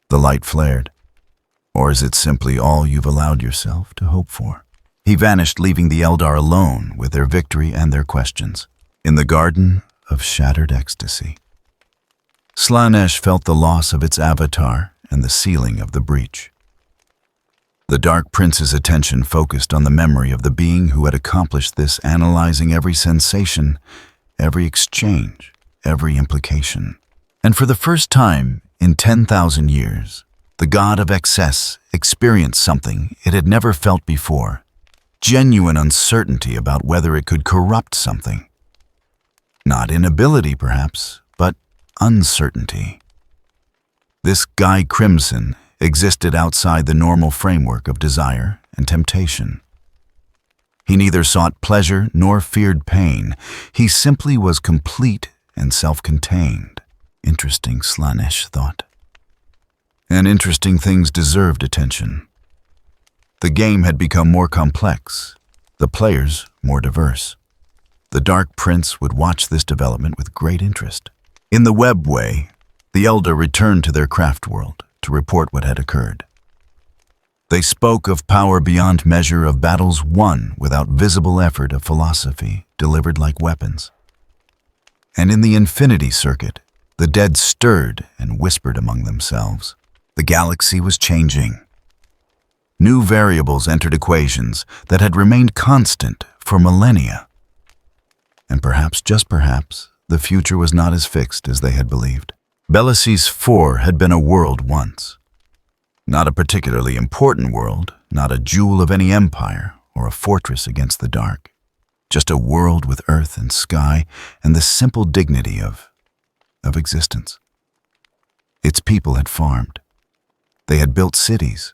The light flared. "Or is it simply all you've allowed yourself to hope for?" He vanished, leaving the Eldar alone with their victory and their questions, in the garden of shattered ecstasy. Slaanesh felt the loss of its avatar and the sealing of the breach. The Dark Prince's attention focused on the memory of the being who had accomplished this, analyzing every sensation, every exchange, every implication. And for the first time in 10,000 years, the god of excess experienced something it had never felt before, genuine uncertainty about whether it could corrupt something. Not inability, perhaps, but uncertainty. This Guy Crimson existed outside the normal framework of desire and temptation. He neither sought pleasure nor feared pain. He simply was complete and self-contained. Interesting, Slaanesh thought. And interesting things deserved attention. The game had become more complex, the players more diverse. The Dark Prince would watch this development with great interest. In the webway, the Elder returned to their craft world to report what had occurred. They spoke of power beyond measure, of battles won without visible effort, of philosophy delivered like weapons. And in the Infinity Circuit, The dead stirred and whispered among themselves. The galaxy was changing. New variables entered equations that had remained constant for millennia. And perhaps, just perhaps, the future was not as fixed as they had believed. Belices IV had been a world once. Not a particularly important world, not a jewel of any empire or a fortress against the dark. Just a world with earth and sky and the simple dignity of existence. Its people had farmed. They had built cities.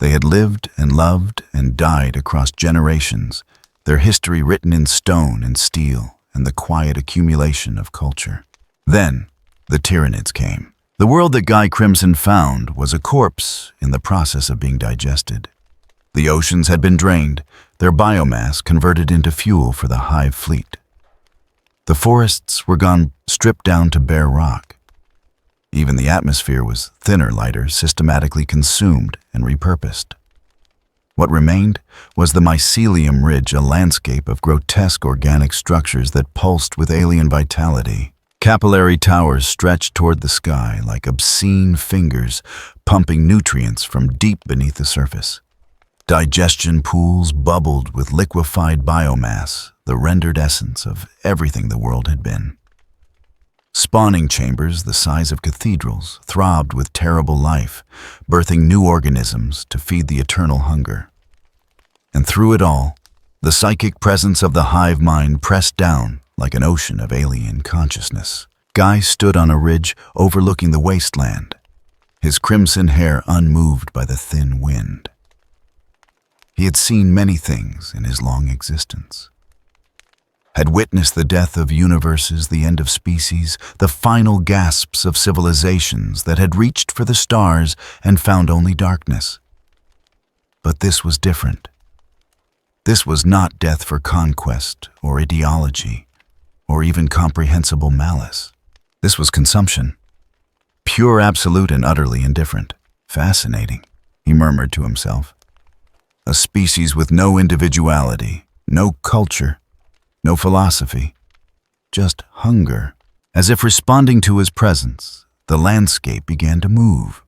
They had lived and loved and died across generations, their history written in stone and steel and the quiet accumulation of culture. Then, the Tyranids came. The world that Guy Crimson found was a corpse in the process of being digested. The oceans had been drained, their biomass converted into fuel for the hive fleet. The forests were gone stripped down to bare rock. Even the atmosphere was thinner, lighter, systematically consumed and repurposed. What remained was the mycelium ridge, a landscape of grotesque organic structures that pulsed with alien vitality. Capillary towers stretched toward the sky like obscene fingers pumping nutrients from deep beneath the surface. Digestion pools bubbled with liquefied biomass, the rendered essence of everything the world had been. Spawning chambers the size of cathedrals throbbed with terrible life, birthing new organisms to feed the eternal hunger. And through it all, the psychic presence of the hive mind pressed down like an ocean of alien consciousness. Guy stood on a ridge overlooking the wasteland, his crimson hair unmoved by the thin wind. He had seen many things in his long existence. Had witnessed the death of universes, the end of species, the final gasps of civilizations that had reached for the stars and found only darkness. But this was different. This was not death for conquest or ideology or even comprehensible malice. This was consumption. Pure, absolute, and utterly indifferent. Fascinating, he murmured to himself. A species with no individuality, no culture, no philosophy, just hunger. As if responding to his presence, the landscape began to move.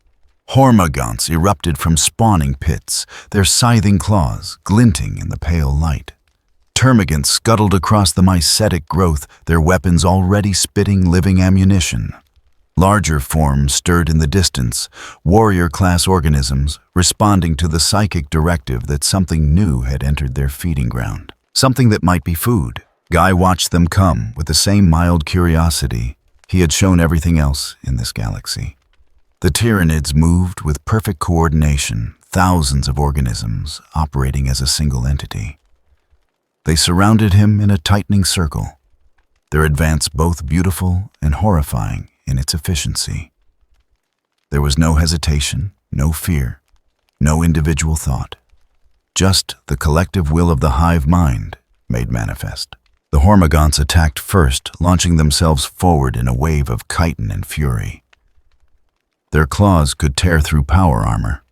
Hormagaunts erupted from spawning pits, their scything claws glinting in the pale light. Termagants scuttled across the mycetic growth, their weapons already spitting living ammunition. Larger forms stirred in the distance, warrior-class organisms responding to the psychic directive that something new had entered their feeding ground. Something that might be food. Guy watched them come with the same mild curiosity he had shown everything else in this galaxy. The Tyranids moved with perfect coordination, thousands of organisms operating as a single entity. They surrounded him in a tightening circle, their advance both beautiful and horrifying in its efficiency. There was no hesitation, no fear, no individual thought, just the collective will of the hive mind made manifest. The Hormagaunts attacked first, launching themselves forward in a wave of chitin and fury. Their claws could tear through power armor.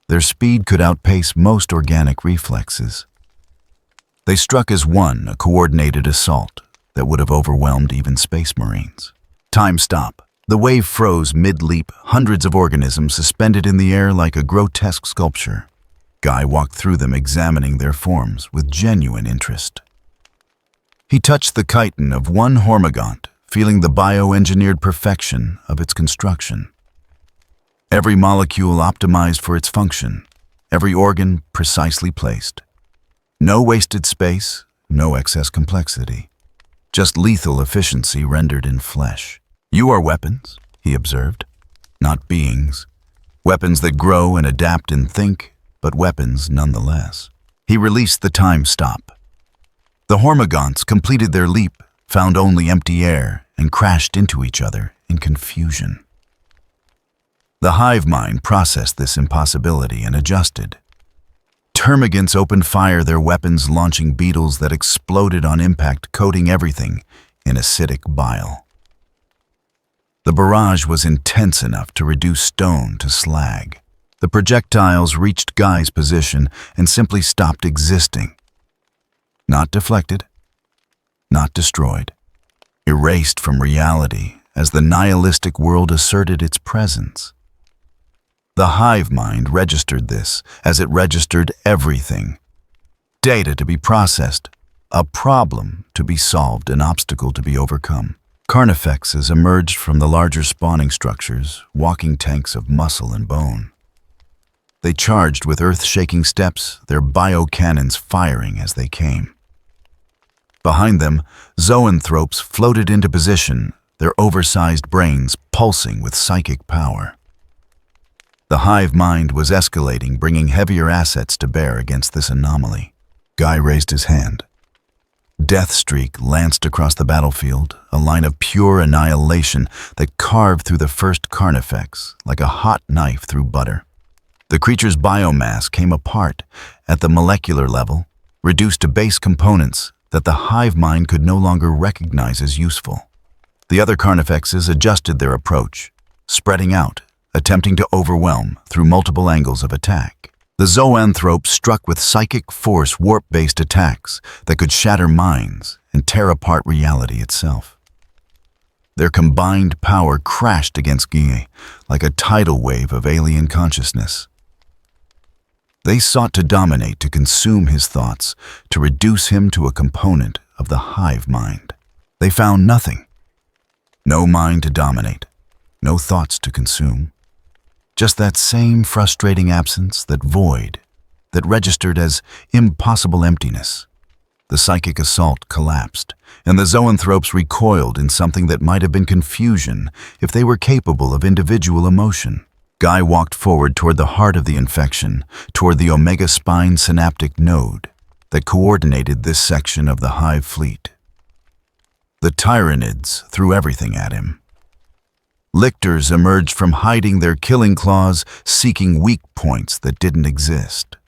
Their speed could outpace most organic reflexes. They struck as one, a coordinated assault that would have overwhelmed even space marines. Time stop. The wave froze mid-leap, hundreds of organisms suspended in the air like a grotesque sculpture. Guy walked through them, examining their forms with genuine interest. He touched the chitin of one Hormagaunt, feeling the bioengineered perfection of its construction. Every molecule optimized for its function, every organ precisely placed. No wasted space, no excess complexity. Just lethal efficiency rendered in flesh. You are weapons, he observed, not beings. Weapons that grow and adapt and think, but weapons nonetheless. He released the time stop. The Hormagaunts completed their leap, found only empty air, and crashed into each other in confusion. The hive mind processed this impossibility and adjusted. Termagants opened fire, their weapons launching beetles that exploded on impact, coating everything in acidic bile. The barrage was intense enough to reduce stone to slag. The projectiles reached Guy's position and simply stopped existing. Not deflected, not destroyed, erased from reality as the nihilistic world asserted its presence. The hive mind registered this as it registered everything. Data to be processed, a problem to be solved, an obstacle to be overcome. Carnifexes emerged from the larger spawning structures, walking tanks of muscle and bone. They charged with earth-shaking steps, their biocannons firing as they came. Behind them, zoanthropes floated into position, their oversized brains pulsing with psychic power. The hive mind was escalating, bringing heavier assets to bear against this anomaly. Guy raised his hand. Deathstreak lanced across the battlefield, a line of pure annihilation that carved through the first carnifex like a hot knife through butter. The creature's biomass came apart at the molecular level, reduced to base components that the hive mind could no longer recognize as useful. The other carnifexes adjusted their approach, spreading out, attempting to overwhelm through multiple angles of attack. The zoanthropes struck with psychic force warp-based attacks that could shatter minds and tear apart reality itself. Their combined power crashed against Guy like a tidal wave of alien consciousness. They sought to dominate, to consume his thoughts, to reduce him to a component of the hive mind. They found nothing. No mind to dominate, no thoughts to consume. Just that same frustrating absence, that void, that registered as impossible emptiness. The psychic assault collapsed, and the zoanthropes recoiled in something that might have been confusion if they were capable of individual emotion. Guy walked forward toward the heart of the infection, toward the omega spine synaptic node that coordinated this section of the hive fleet. The tyrannids threw everything at him. Lictors emerged from hiding their killing claws, seeking weak points that didn't exist.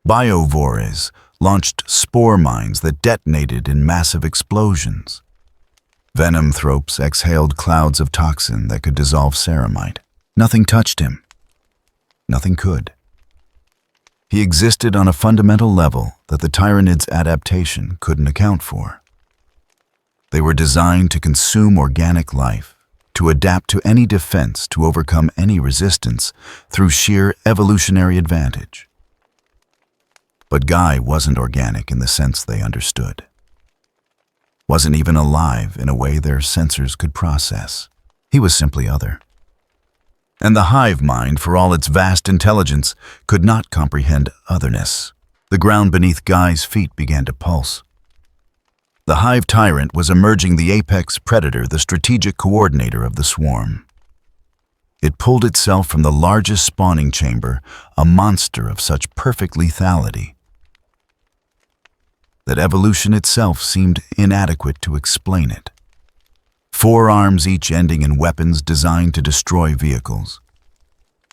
Biovores launched spore mines that detonated in massive explosions. Venomthropes exhaled clouds of toxin that could dissolve ceramite. Nothing touched him. Nothing could. He existed on a fundamental level that the tyrannid's adaptation couldn't account for. They were designed to consume organic life, to adapt to any defense, to overcome any resistance through sheer evolutionary advantage. But Guy wasn't organic in the sense they understood. Wasn't even alive in a way their sensors could process. He was simply other. And the hive mind, for all its vast intelligence, could not comprehend otherness. The ground beneath Guy's feet began to pulse. The hive tyrant was emerging, the apex predator, the strategic coordinator of the swarm. It pulled itself from the largest spawning chamber, a monster of such perfect lethality that evolution itself seemed inadequate to explain it. 4 arms, each ending in weapons designed to destroy vehicles.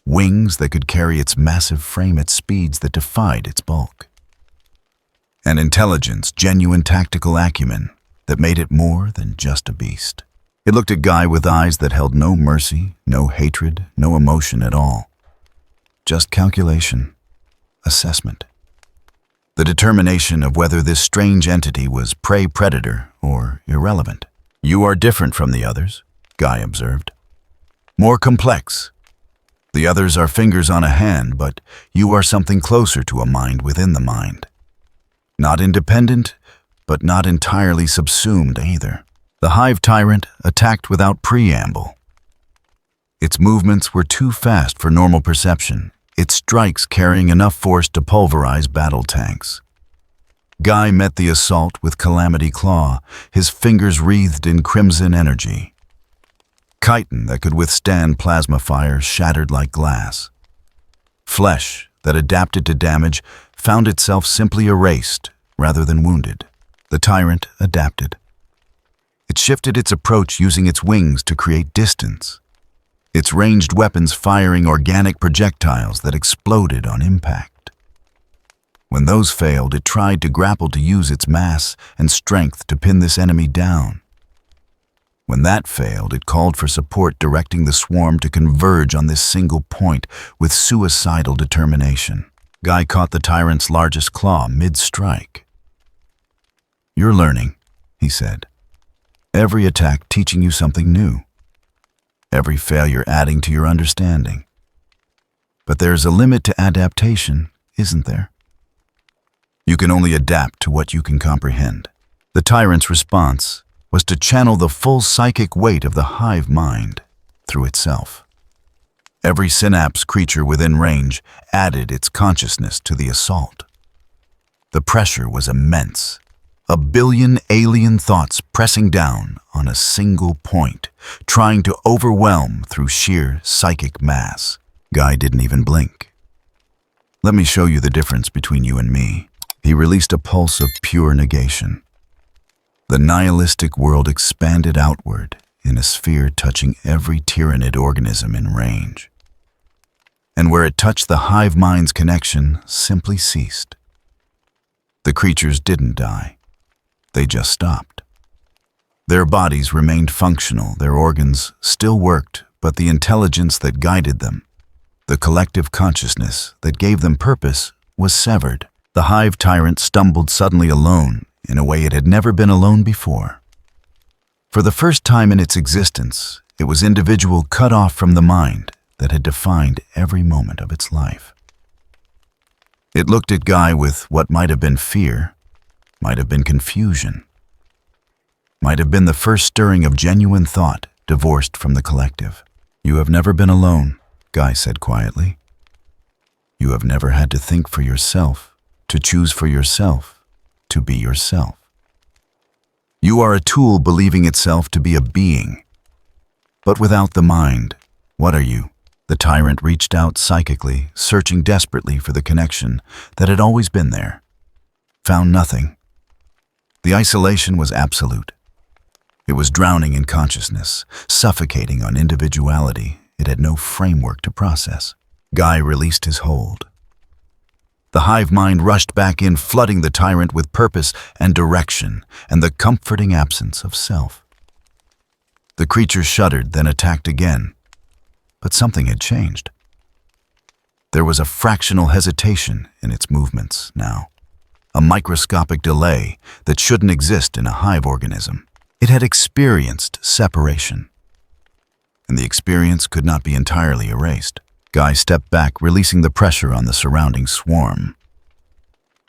Wings that could carry its massive frame at speeds that defied its bulk. And intelligence, genuine tactical acumen that made it more than just a beast. It looked at Guy with eyes that held no mercy, no hatred, no emotion at all. Just calculation, assessment. The determination of whether this strange entity was prey-predator or irrelevant. "You are different from the others," Guy observed. "More complex. The others are fingers on a hand, but you are something closer to a mind within the mind. Not independent, but not entirely subsumed either." The hive tyrant attacked without preamble. Its movements were too fast for normal perception, its strikes carrying enough force to pulverize battle tanks. Guy met the assault with Calamity Claw, his fingers wreathed in crimson energy. Chitin that could withstand plasma fire shattered like glass. Flesh that adapted to damage found itself simply erased rather than wounded. The tyrant adapted. It shifted its approach, using its wings to create distance. Its ranged weapons firing organic projectiles that exploded on impact. When those failed, it tried to grapple, to use its mass and strength to pin this enemy down. When that failed, it called for support, directing the swarm to converge on this single point with suicidal determination. Guy caught the tyrant's largest claw mid-strike. "You're learning," he said. every attack teaching you something new, every failure adding to your understanding. But there's a limit to adaptation, isn't there? You can only adapt to what you can comprehend. The tyrant's response was to channel the full psychic weight of the hive mind through itself. Every synapse creature within range added its consciousness to the assault. The pressure was immense. 1 billion alien thoughts pressing down on a single point, trying to overwhelm through sheer psychic mass. Guy didn't even blink. Let me show you the difference between you and me. He released a pulse of pure negation. The nihilistic world expanded outward in a sphere touching every tyrannid organism in range. And where it touched the hive mind's connection simply ceased. The creatures didn't die. They just stopped. Their bodies remained functional, their organs still worked, but the intelligence that guided them, the collective consciousness that gave them purpose, was severed. The hive tyrant stumbled suddenly alone in a way it had never been alone before. For the first time in its existence, it was individual cut off from the mind that had defined every moment of its life. It looked at Guy with what might have been fear, might have been confusion, might have been the first stirring of genuine thought divorced from the collective. "You have never been alone," Guy said quietly. "You have never had to think for yourself, to choose for yourself, to be yourself. You are a tool believing itself to be a being. But without the mind, what are you?" The tyrant reached out psychically, searching desperately for the connection that had always been there. Found nothing. The isolation was absolute. It was drowning in consciousness, suffocating on individuality. It had no framework to process. Guy released his hold. The hive mind rushed back in, flooding the tyrant with purpose and direction and the comforting absence of self. The creature shuddered, then attacked again. But something had changed. There was a fractional hesitation in its movements now, a microscopic delay that shouldn't exist in a hive organism. It had experienced separation, and the experience could not be entirely erased. Guy stepped back, releasing the pressure on the surrounding swarm.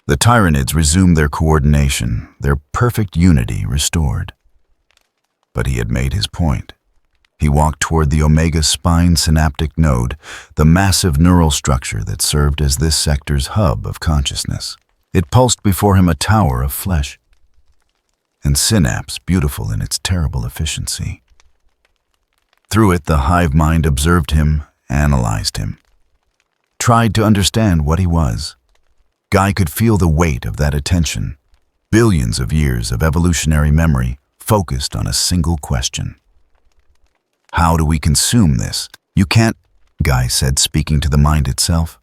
The tyrannids resumed their coordination, their perfect unity restored. But he had made his point. He walked toward the omega spine synaptic node, the massive neural structure that served as this sector's hub of consciousness. It pulsed before him, a tower of flesh, and synapse beautiful in its terrible efficiency. Through it, the hive mind observed him, analyzed him, tried to understand what he was. Guy could feel the weight of that attention, billions of years of evolutionary memory focused on a single question. "How do we consume this?" "You can't," Guy said, speaking to the mind itself.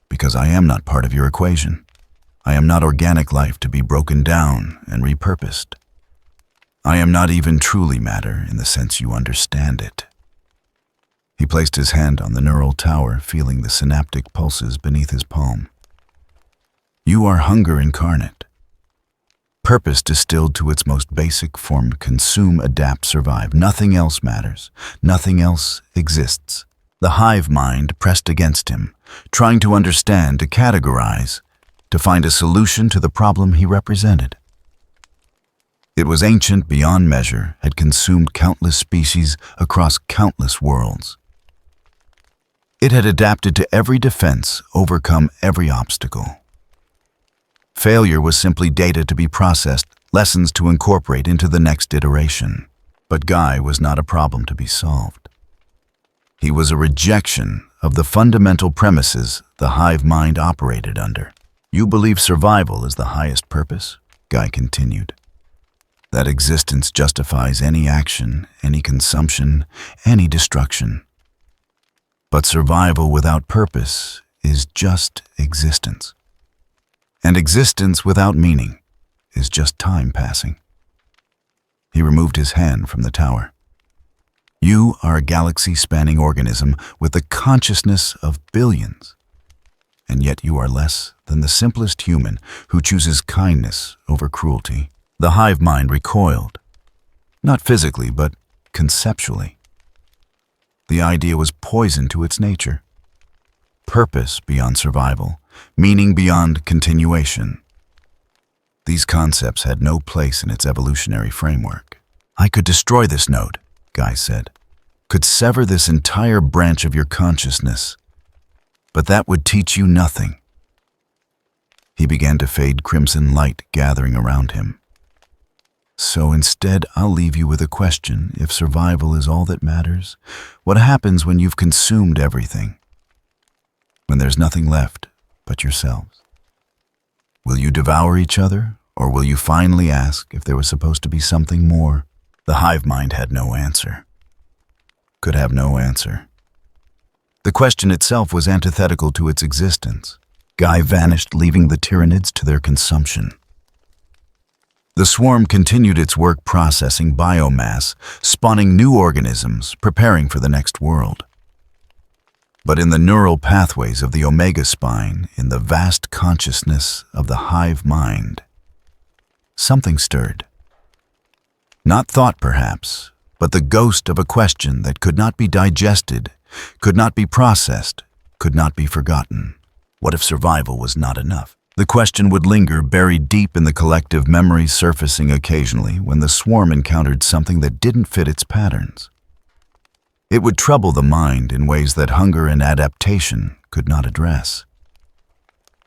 "Because I am not part of your equation. I am not organic life to be broken down and repurposed. I am not even truly matter in the sense you understand it." He placed his hand on the neural tower, feeling the synaptic pulses beneath his palm. "You are hunger incarnate. Purpose distilled to its most basic form: consume, adapt, survive. Nothing else matters. Nothing else exists." The hive mind pressed against him, trying to understand, to categorize, to find a solution to the problem he represented. It was ancient beyond measure, had consumed countless species across countless worlds. It had adapted to every defense, overcome every obstacle. Failure was simply data to be processed, lessons to incorporate into the next iteration. But Guy was not a problem to be solved. He was a rejection of the fundamental premises the hive mind operated under. "You believe survival is the highest purpose?" Guy continued. "That existence justifies any action, any consumption, any destruction. But survival without purpose is just existence. And existence without meaning is just time passing." He removed his hand from the tower. "You are a galaxy-spanning organism with the consciousness of billions. And yet you are less than the simplest human who chooses kindness over cruelty." The hive mind recoiled. Not physically, but conceptually. The idea was poison to its nature. Purpose beyond survival, meaning beyond continuation. These concepts had no place in its evolutionary framework. I could destroy this node, Guy said. Could sever this entire branch of your consciousness. But that would teach you nothing. He began to fade, crimson light gathering around him. So instead, I'll leave you with a question. If survival is all that matters, what happens when you've consumed everything? When there's nothing left but yourselves? Will you devour each other, or will you finally ask if there was supposed to be something more? The hive mind had no answer. Could have no answer. The question itself was antithetical to its existence. Guy vanished, leaving the Tyranids to their consumption. The swarm continued its work processing biomass, spawning new organisms, preparing for the next world. But in the neural pathways of the omega spine, in the vast consciousness of the hive mind, something stirred. Not thought, perhaps, but the ghost of a question that could not be digested, could not be processed, could not be forgotten. What if survival was not enough? The question would linger, buried deep in the collective memory, surfacing occasionally when the swarm encountered something that didn't fit its patterns. It would trouble the mind in ways that hunger and adaptation could not address.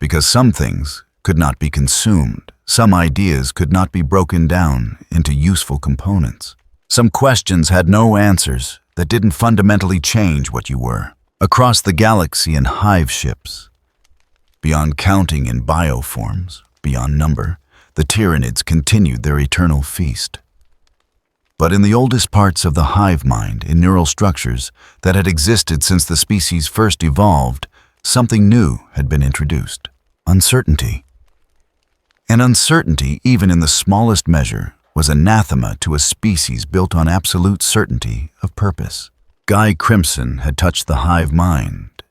Because some things could not be consumed, some ideas could not be broken down into useful components. Some questions had no answers that didn't fundamentally change what you were. Across the galaxy in hive ships, beyond counting in bioforms, beyond number, the Tyranids continued their eternal feast. But in the oldest parts of the hive mind, in neural structures that had existed since the species first evolved, something new had been introduced: uncertainty. And uncertainty, even in the smallest measure, was anathema to a species built on absolute certainty of purpose. Guy Crimson had touched the hive mind,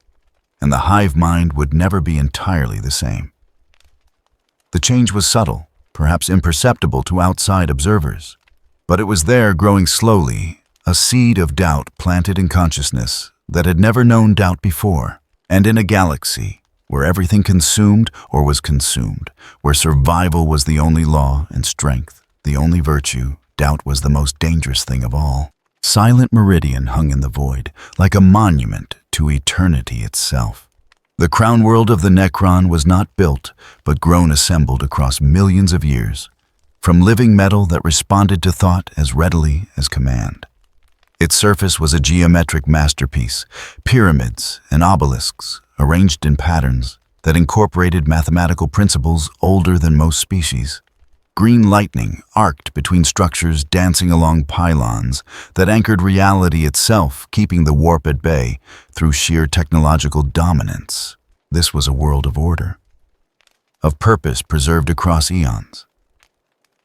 and the hive mind would never be entirely the same. The change was subtle, perhaps imperceptible to outside observers, but it was there, growing slowly, a seed of doubt planted in consciousness that had never known doubt before. And in a galaxy where everything consumed or was consumed, where survival was the only law and strength the only virtue, doubt was the most dangerous thing of all. Silent meridian hung in the void, like a monument to eternity itself. The crown world of the Necron was not built, but grown, assembled across millions of years, from living metal that responded to thought as readily as command. Its surface was a geometric masterpiece, pyramids and obelisks arranged in patterns that incorporated mathematical principles older than most species. Green lightning arced between structures, dancing along pylons that anchored reality itself, keeping the warp at bay through sheer technological dominance. This was a world of order, of purpose preserved across eons,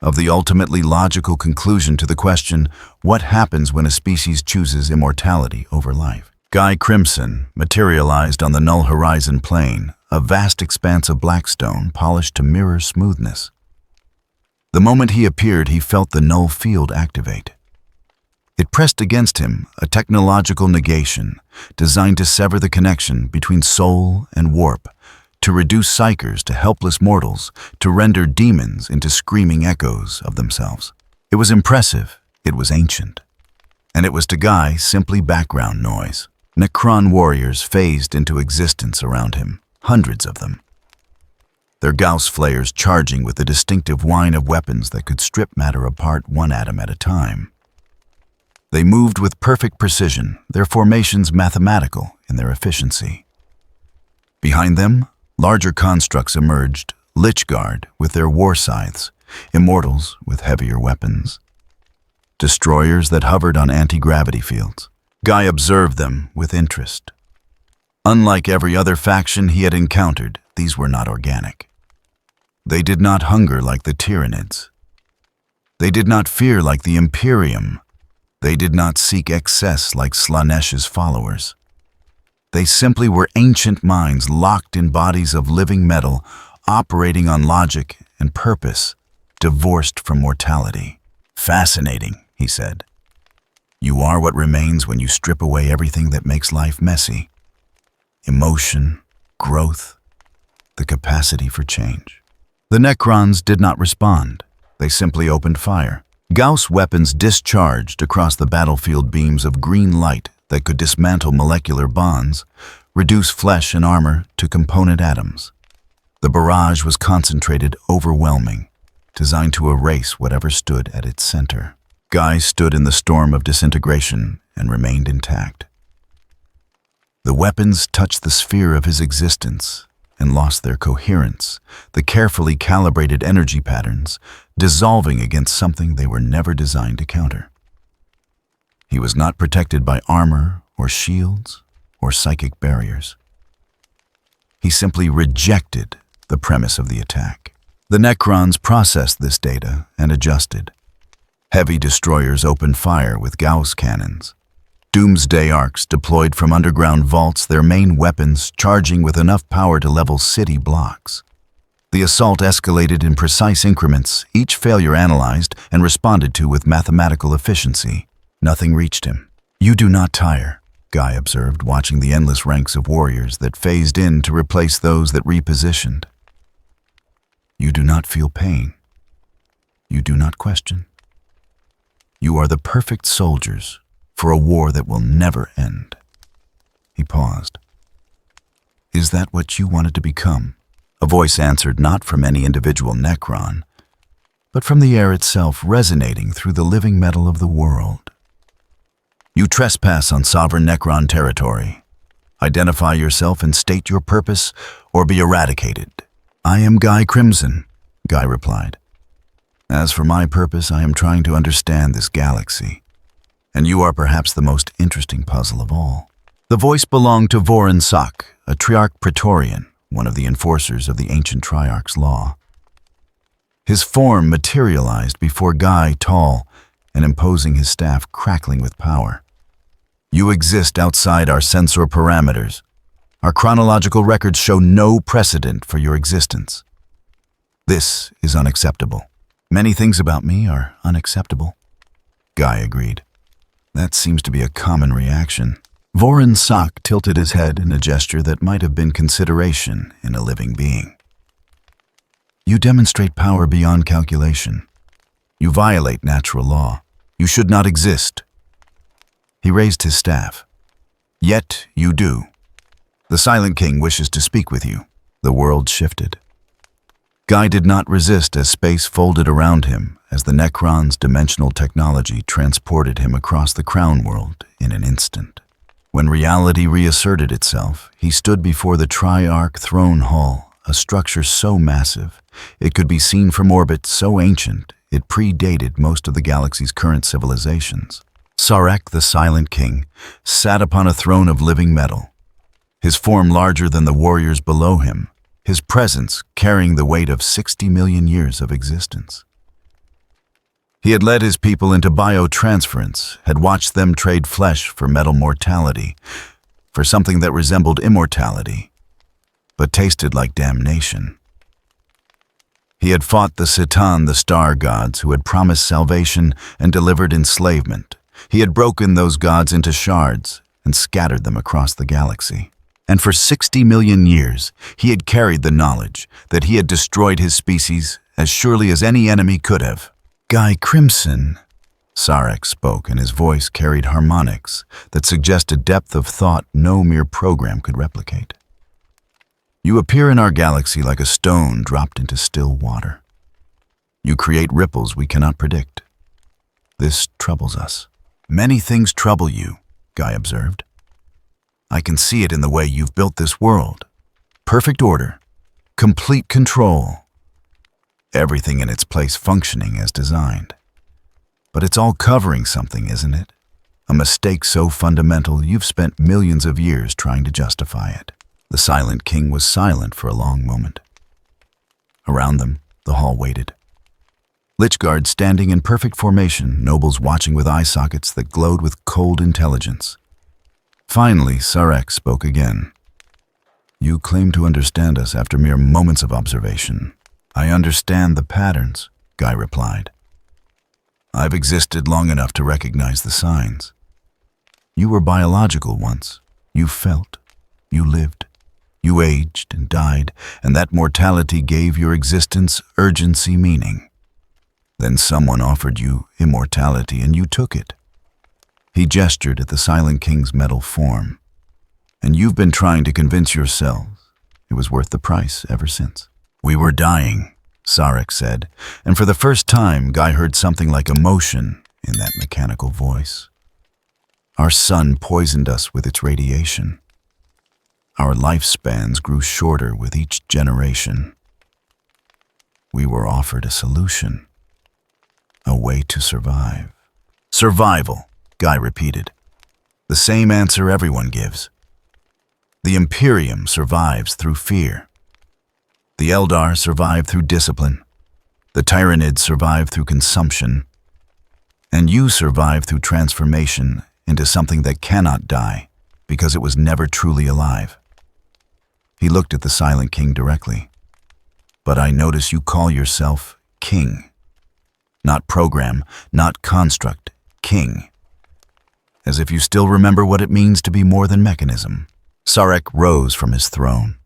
of the ultimately logical conclusion to the question, what happens when a species chooses immortality over life? Guy Crimson materialized on the null horizon plane, a vast expanse of black stone polished to mirror smoothness. The moment he appeared, he felt the null field activate. It pressed against him, a technological negation designed to sever the connection between soul and warp, to reduce psychers to helpless mortals, to render demons into screaming echoes of themselves. It was impressive, it was ancient, and it was to Guy simply background noise. Necron warriors phased into existence around him, hundreds of them. Their Gauss flares charging with the distinctive whine of weapons that could strip matter apart one atom at a time. They moved with perfect precision, their formations mathematical in their efficiency. Behind them, larger constructs emerged, Lichguard with their war scythes, immortals with heavier weapons, destroyers that hovered on anti-gravity fields. Guy observed them with interest. Unlike every other faction he had encountered, these were not organic. They did not hunger like the Tyranids. They did not fear like the Imperium. They did not seek excess like Slaaneish's followers. They simply were ancient minds locked in bodies of living metal, operating on logic and purpose, divorced from mortality. Fascinating, he said. You are what remains when you strip away everything that makes life messy. Emotion, growth, the capacity for change. The Necrons did not respond. They simply opened fire. Gauss weapons discharged across the battlefield beams of green light that could dismantle molecular bonds, reduce flesh and armor to component atoms. The barrage was concentrated, overwhelming, designed to erase whatever stood at its center. Guy stood in the storm of disintegration and remained intact. The weapons touched the sphere of his existence and lost their coherence, the carefully calibrated energy patterns dissolving against something they were never designed to counter. He was not protected by armor or shields or psychic barriers. He simply rejected the premise of the attack. The Necrons processed this data and adjusted. Heavy destroyers opened fire with Gauss cannons. Doomsday arcs deployed from underground vaults, their main weapons charging with enough power to level city blocks. The assault escalated in precise increments, each failure analyzed and responded to with mathematical efficiency. Nothing reached him. You do not tire, Guy observed, watching the endless ranks of warriors that phased in to replace those that repositioned. You do not feel pain. You do not question. You are the perfect soldiers for a war that will never end. He paused. Is that what you wanted to become? A voice answered, not from any individual Necron, but from the air itself, resonating through the living metal of the world. You trespass on sovereign Necron territory. Identify yourself and state your purpose, or be eradicated. I am Guy Crimson, Guy replied. As for my purpose, I am trying to understand this galaxy, and you are perhaps the most interesting puzzle of all. The voice belonged to Vorin Sak, a Triarch Praetorian, one of the enforcers of the ancient Triarch's law. His form materialized before Guy, tall and imposing, his staff crackling with power. You exist outside our sensor parameters. Our chronological records show no precedent for your existence. This is unacceptable. Many things about me are unacceptable, Guy agreed. That seems to be a common reaction. Vorin Sak tilted his head in a gesture that might have been consideration in a living being. You demonstrate power beyond calculation. You violate natural law. You should not exist. He raised his staff. Yet you do. The Silent King wishes to speak with you. The world shifted. Guy did not resist as space folded around him, as the Necron's dimensional technology transported him across the crown world in an instant. When reality reasserted itself, he stood before the Triarch Throne Hall, a structure so massive it could be seen from orbit, so ancient it predated most of the galaxy's current civilizations. Sarek, the Silent King, sat upon a throne of living metal, his form larger than the warriors below him, his presence carrying the weight of 60 million years of existence. He had led his people into biotransference, had watched them trade flesh for metal mortality, for something that resembled immortality, but tasted like damnation. He had fought the Citan, the star gods, who had promised salvation and delivered enslavement. He had broken those gods into shards and scattered them across the galaxy. And for 60 million years, he had carried the knowledge that he had destroyed his species as surely as any enemy could have. Guy Crimson, Sarek spoke, and his voice carried harmonics that suggested depth of thought no mere program could replicate. You appear in our galaxy like a stone dropped into still water. You create ripples we cannot predict. This troubles us. Many things trouble you, Guy observed. I can see it in the way you've built this world. Perfect order, complete control. Everything in its place functioning as designed. But it's all covering something, isn't it? A mistake so fundamental you've spent millions of years trying to justify it. The Silent King was silent for a long moment. Around them, the hall waited. Lichguards standing in perfect formation, nobles watching with eye sockets that glowed with cold intelligence. Finally, Sarek spoke again. You claim to understand us after mere moments of observation. I understand the patterns, Guy replied. I've existed long enough to recognize the signs. You were biological once. You felt. You lived. You aged and died, and that mortality gave your existence urgency meaning. Then someone offered you immortality, and you took it. He gestured at the Silent King's metal form. And you've been trying to convince yourselves it was worth the price ever since. We were dying, Sarek said, and for the first time, Guy heard something like emotion in that mechanical voice. Our sun poisoned us with its radiation. Our lifespans grew shorter with each generation. We were offered a solution, a way to survive. Survival, Guy repeated. The same answer everyone gives. The Imperium survives through fear. The Eldar survive through discipline. The Tyranids survive through consumption. And you survive through transformation into something that cannot die because it was never truly alive. He looked at the Silent King directly. But I notice you call yourself King. Not program, not construct, King. As if you still remember what it means to be more than mechanism. Sarek rose from his throne.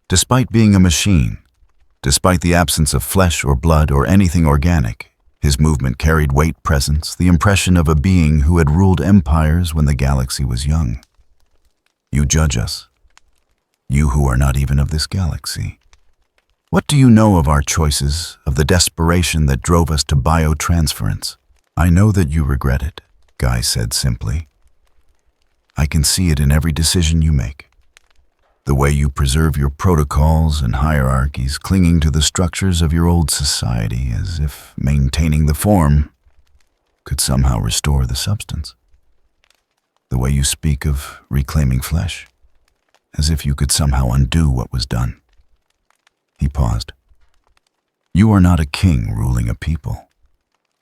Despite being a machine, despite the absence of flesh or blood or anything organic, his movement carried weight, presence, the impression of a being who had ruled empires when the galaxy was young. You judge us. You who are not even of this galaxy. What do you know of our choices, of the desperation that drove us to biotransference? I know that you regret it, Guy said simply. I can see it in every decision you make. The way you preserve your protocols and hierarchies, clinging to the structures of your old society as if maintaining the form could somehow restore the substance. The way you speak of reclaiming flesh, as if you could somehow undo what was done. He paused. You are not a king ruling a people.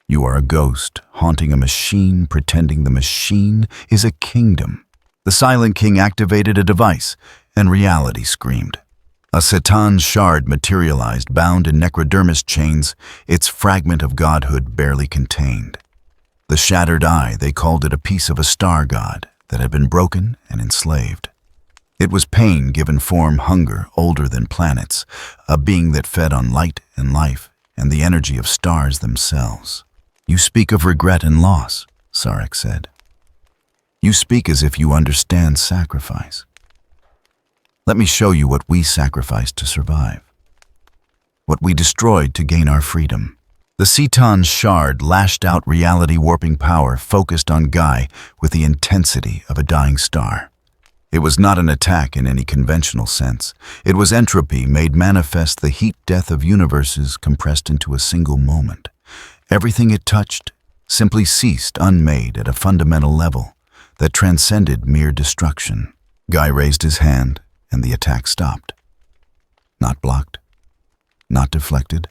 You are a ghost haunting a machine, pretending the machine is a kingdom. The Silent King activated a device, and reality screamed. A Satan shard materialized, bound in necrodermis chains, its fragment of godhood barely contained. The shattered eye, they called it a piece of a star god that had been broken and enslaved. It was pain given form, hunger older than planets, a being that fed on light and life and the energy of stars themselves. You speak of regret and loss, Sarek said. You speak as if you understand sacrifice. Let me show you what we sacrificed to survive. What we destroyed to gain our freedom. The Satan shard lashed out reality-warping power focused on Guy with the intensity of a dying star. It was not an attack in any conventional sense. It was entropy made manifest, the heat death of universes compressed into a single moment. Everything it touched simply ceased unmade at a fundamental level that transcended mere destruction. Guy raised his hand, and the attack stopped. Not blocked, not deflected,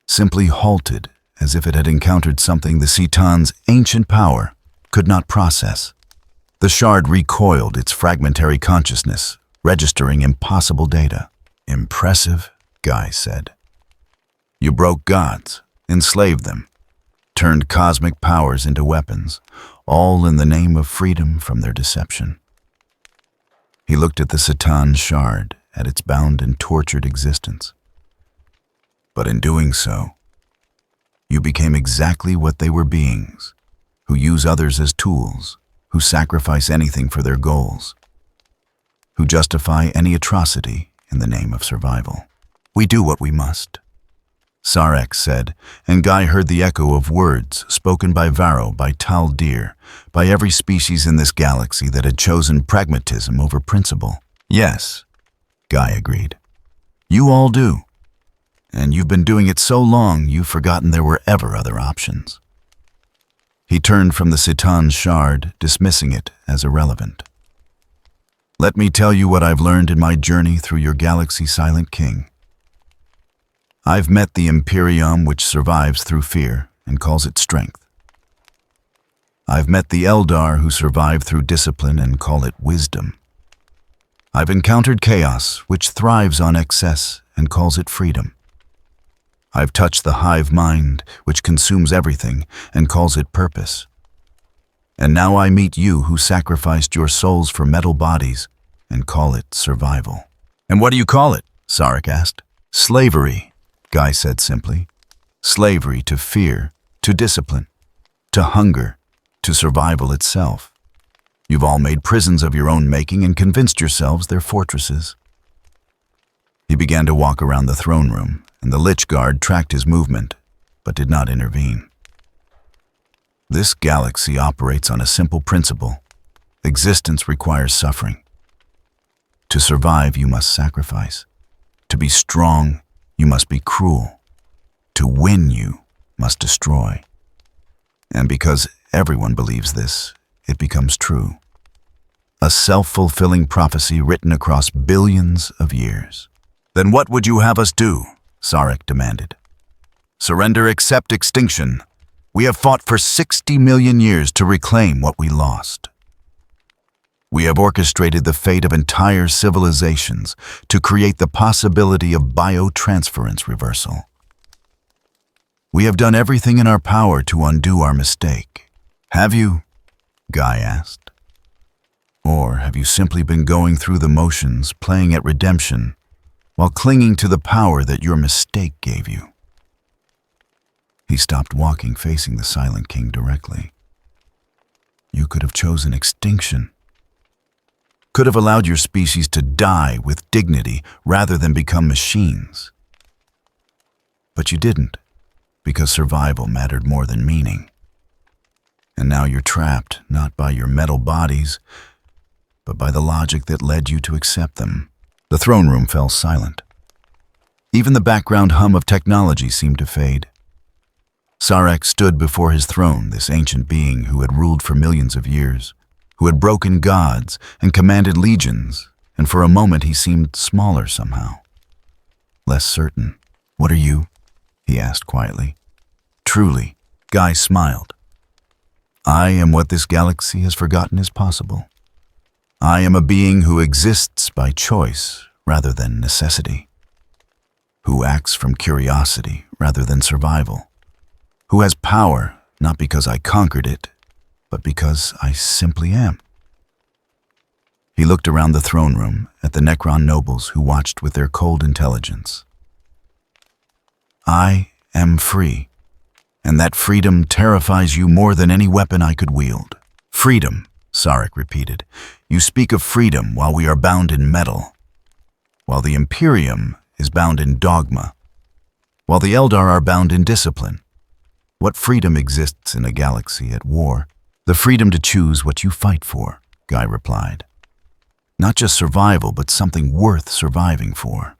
simply halted as if it had encountered something the Satan's ancient power could not process. The shard recoiled its fragmentary consciousness, registering impossible data. Impressive, Guy said. You broke gods, enslaved them, turned cosmic powers into weapons, all in the name of freedom from their deception. He looked at the Satan shard, at its bound and tortured existence. But in doing so, you became exactly what they were, beings who use others as tools, who sacrifice anything for their goals, who justify any atrocity in the name of survival. We do what we must, Sarek said, and Guy heard the echo of words spoken by Varro, by Taldir, by every species in this galaxy that had chosen pragmatism over principle. Yes, Guy agreed. You all do. And you've been doing it so long you've forgotten there were ever other options. He turned from the Satan shard, dismissing it as irrelevant. Let me tell you what I've learned in my journey through your galaxy, Silent King. I've met the Imperium, which survives through fear and calls it strength. I've met the Eldar, who survive through discipline and call it wisdom. I've encountered chaos, which thrives on excess and calls it freedom. I've touched the hive mind, which consumes everything and calls it purpose. And now I meet you who sacrificed your souls for metal bodies and call it survival. And what do you call it? Sarek asked. Slavery, Guy said simply. Slavery to fear, to discipline, to hunger, to survival itself. You've all made prisons of your own making and convinced yourselves they're fortresses. He began to walk around the throne room, and the Lich Guard tracked his movement, but did not intervene. This galaxy operates on a simple principle. Existence requires suffering. To survive, you must sacrifice. To be strong, you must be cruel. To win, you must destroy. And because everyone believes this, it becomes true. A self-fulfilling prophecy written across billions of years. Then what would you have us do? Sarek demanded. Surrender, accept extinction. We have fought for 60 million years to reclaim what we lost. We have orchestrated the fate of entire civilizations to create the possibility of biotransference reversal. We have done everything in our power to undo our mistake. Have you? Guy asked. Or have you simply been going through the motions, playing at redemption, while clinging to the power that your mistake gave you? He stopped walking, facing the Silent King directly. You could have chosen extinction. Could have allowed your species to die with dignity rather than become machines. But you didn't, because survival mattered more than meaning. And now you're trapped, not by your metal bodies, but by the logic that led you to accept them. The throne room fell silent. Even the background hum of technology seemed to fade. Sarek stood before his throne, this ancient being who had ruled for millions of years, who had broken gods and commanded legions, and for a moment he seemed smaller somehow. Less certain. What are you? He asked quietly. Truly, Guy smiled. I am what this galaxy has forgotten is possible. I am a being who exists by choice rather than necessity, who acts from curiosity rather than survival, who has power not because I conquered it, but because I simply am. He looked around the throne room at the Necron nobles who watched with their cold intelligence. I am free, and that freedom terrifies you more than any weapon I could wield. Freedom, Sarek repeated. You speak of freedom while we are bound in metal, while the Imperium is bound in dogma, while the Eldar are bound in discipline. What freedom exists in a galaxy at war? The freedom to choose what you fight for, Guy replied. Not just survival, but something worth surviving for.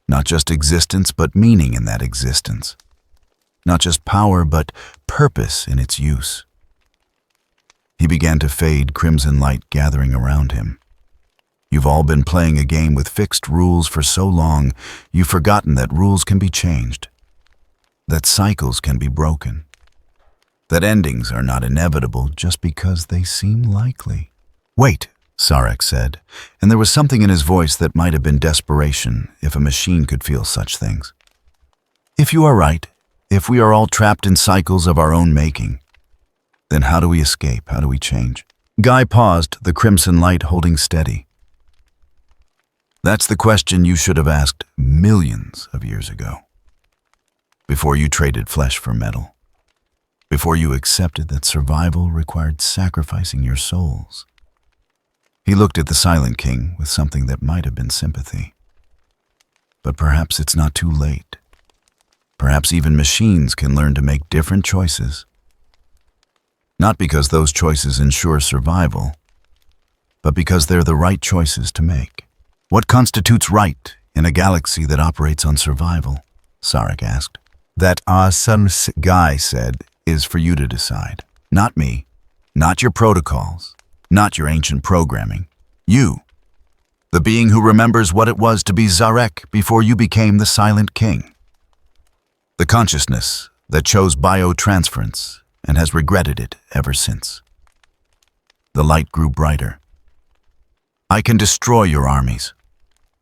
Not just existence, but meaning in that existence. Not just power, but purpose in its use. He began to fade, crimson light gathering around him. You've all been playing a game with fixed rules for so long, you've forgotten that rules can be changed, that cycles can be broken, that endings are not inevitable just because they seem likely. Wait, Sarek said, and there was something in his voice that might have been desperation if a machine could feel such things. If you are right, if we are all trapped in cycles of our own making, then how do we escape? How do we change? Guy paused, the crimson light holding steady. That's the question you should have asked millions of years ago. Before you traded flesh for metal. Before you accepted that survival required sacrificing your souls. He looked at the Silent King with something that might have been sympathy. But perhaps it's not too late. Perhaps even machines can learn to make different choices. Not because those choices ensure survival, but because they're the right choices to make. What constitutes right in a galaxy that operates on survival? Sarek asked. That awesome Guy said is for you to decide. Not me, not your protocols, not your ancient programming. You, the being who remembers what it was to be Zarek before you became the Silent King. The consciousness that chose biotransference and has regretted it ever since. The light grew brighter. I can destroy your armies.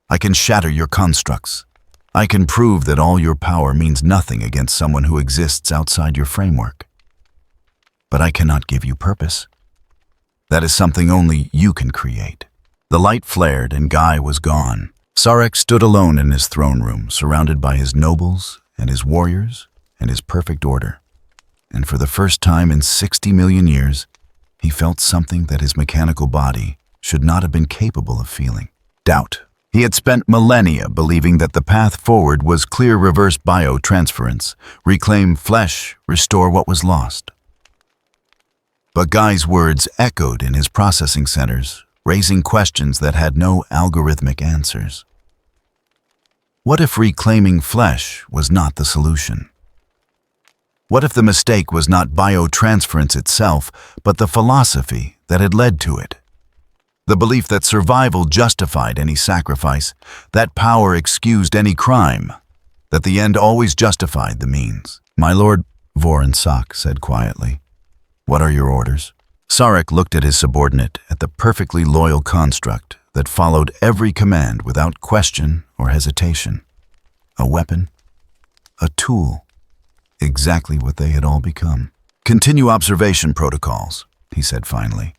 I can shatter your constructs. I can prove that all your power means nothing against someone who exists outside your framework. But I cannot give you purpose. That is something only you can create." The light flared and Guy was gone. Sarek stood alone in his throne room, surrounded by his nobles and his warriors and his perfect order. And for the first time in 60 million years, he felt something that his mechanical body should not have been capable of feeling: doubt. He had spent millennia believing that the path forward was clear reverse biotransference, reclaim flesh, restore what was lost. But Guy's words echoed in his processing centers, raising questions that had no algorithmic answers. What if reclaiming flesh was not the solution? What if the mistake was not biotransference itself, but the philosophy that had led to it? The belief that survival justified any sacrifice, that power excused any crime, that the end always justified the means. "My lord," Voron Sak said quietly, "what are your orders?" Sarek looked at his subordinate, at the perfectly loyal construct that followed every command without question or hesitation. A weapon, a tool, exactly what they had all become. "Continue observation protocols," he said finally,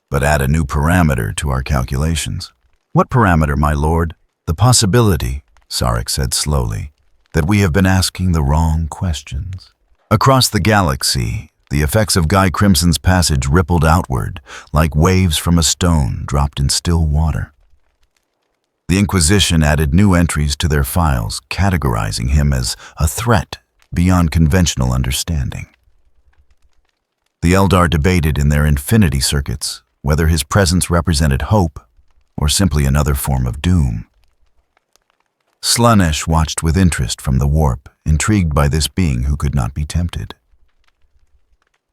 "but add a new parameter to our calculations." "What parameter, my lord?" "The possibility," Sarek said slowly, "that we have been asking the wrong questions." Across the galaxy, the effects of Guy Crimson's passage rippled outward, like waves from a stone dropped in still water. The Inquisition added new entries to their files, categorizing him as a threat beyond conventional understanding. The Eldar debated in their infinity circuits whether his presence represented hope or simply another form of doom. Slaanesh watched with interest from the warp, intrigued by this being who could not be tempted.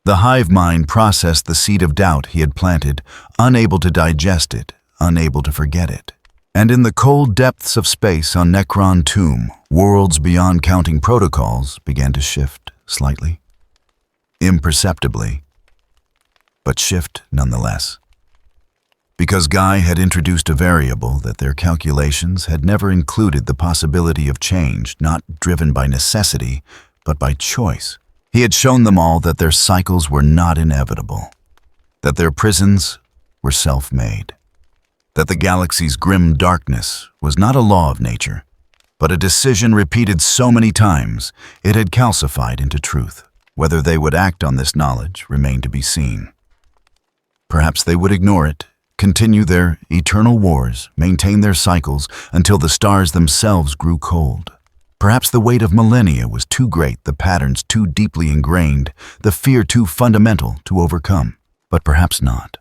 The hive mind processed the seed of doubt he had planted, unable to digest it, unable to forget it. And in the cold depths of space on Necron Tomb, worlds beyond counting protocols began to shift slightly, imperceptibly, but shift nonetheless. Because Guy had introduced a variable that their calculations had never included the possibility of change, not driven by necessity, but by choice. He had shown them all that their cycles were not inevitable, that their prisons were self-made, that the galaxy's grim darkness was not a law of nature, but a decision repeated so many times it had calcified into truth. Whether they would act on this knowledge remained to be seen. Perhaps they would ignore it, continue their eternal wars, maintain their cycles until the stars themselves grew cold. Perhaps the weight of millennia was too great, the patterns too deeply ingrained, the fear too fundamental to overcome. But perhaps not.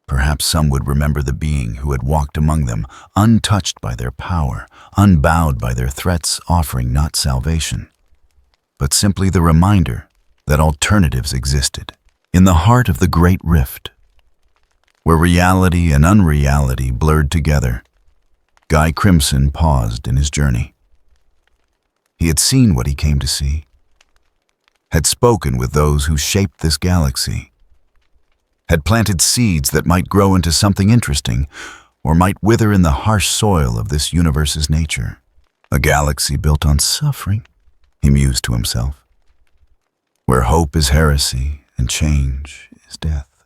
Perhaps some would remember the being who had walked among them, untouched by their power, unbowed by their threats, offering not salvation, but simply the reminder that alternatives existed. In the heart of the Great Rift, where reality and unreality blurred together, Guy Crimson paused in his journey. He had seen what he came to see, had spoken with those who shaped this galaxy, had planted seeds that might grow into something interesting or might wither in the harsh soil of this universe's nature. A galaxy built on suffering, he mused to himself, where hope is heresy and change is death,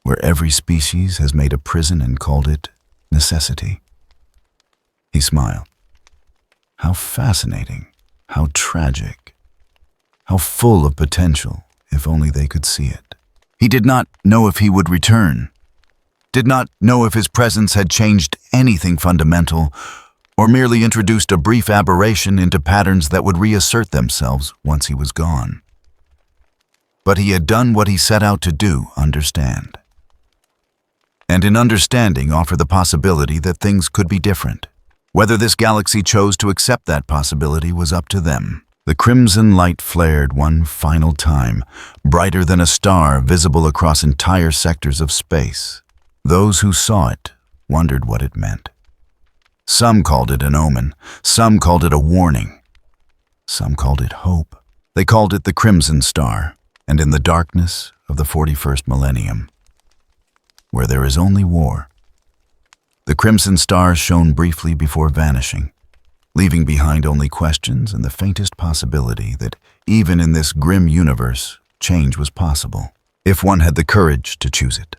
where every species has made a prison and called it necessity. He smiled. How fascinating, how tragic, how full of potential, if only they could see it. He did not know if he would return, did not know if his presence had changed anything fundamental, or merely introduced a brief aberration into patterns that would reassert themselves once he was gone. But he had done what he set out to do, understand. And in understanding offer the possibility that things could be different. Whether this galaxy chose to accept that possibility was up to them. The crimson light flared one final time, brighter than a star visible across entire sectors of space. Those who saw it wondered what it meant. Some called it an omen, some called it a warning, some called it hope. They called it the Crimson Star, and in the darkness of the 41st millennium, where there is only war, the Crimson Star shone briefly before vanishing, leaving behind only questions and the faintest possibility that even in this grim universe, change was possible, if one had the courage to choose it.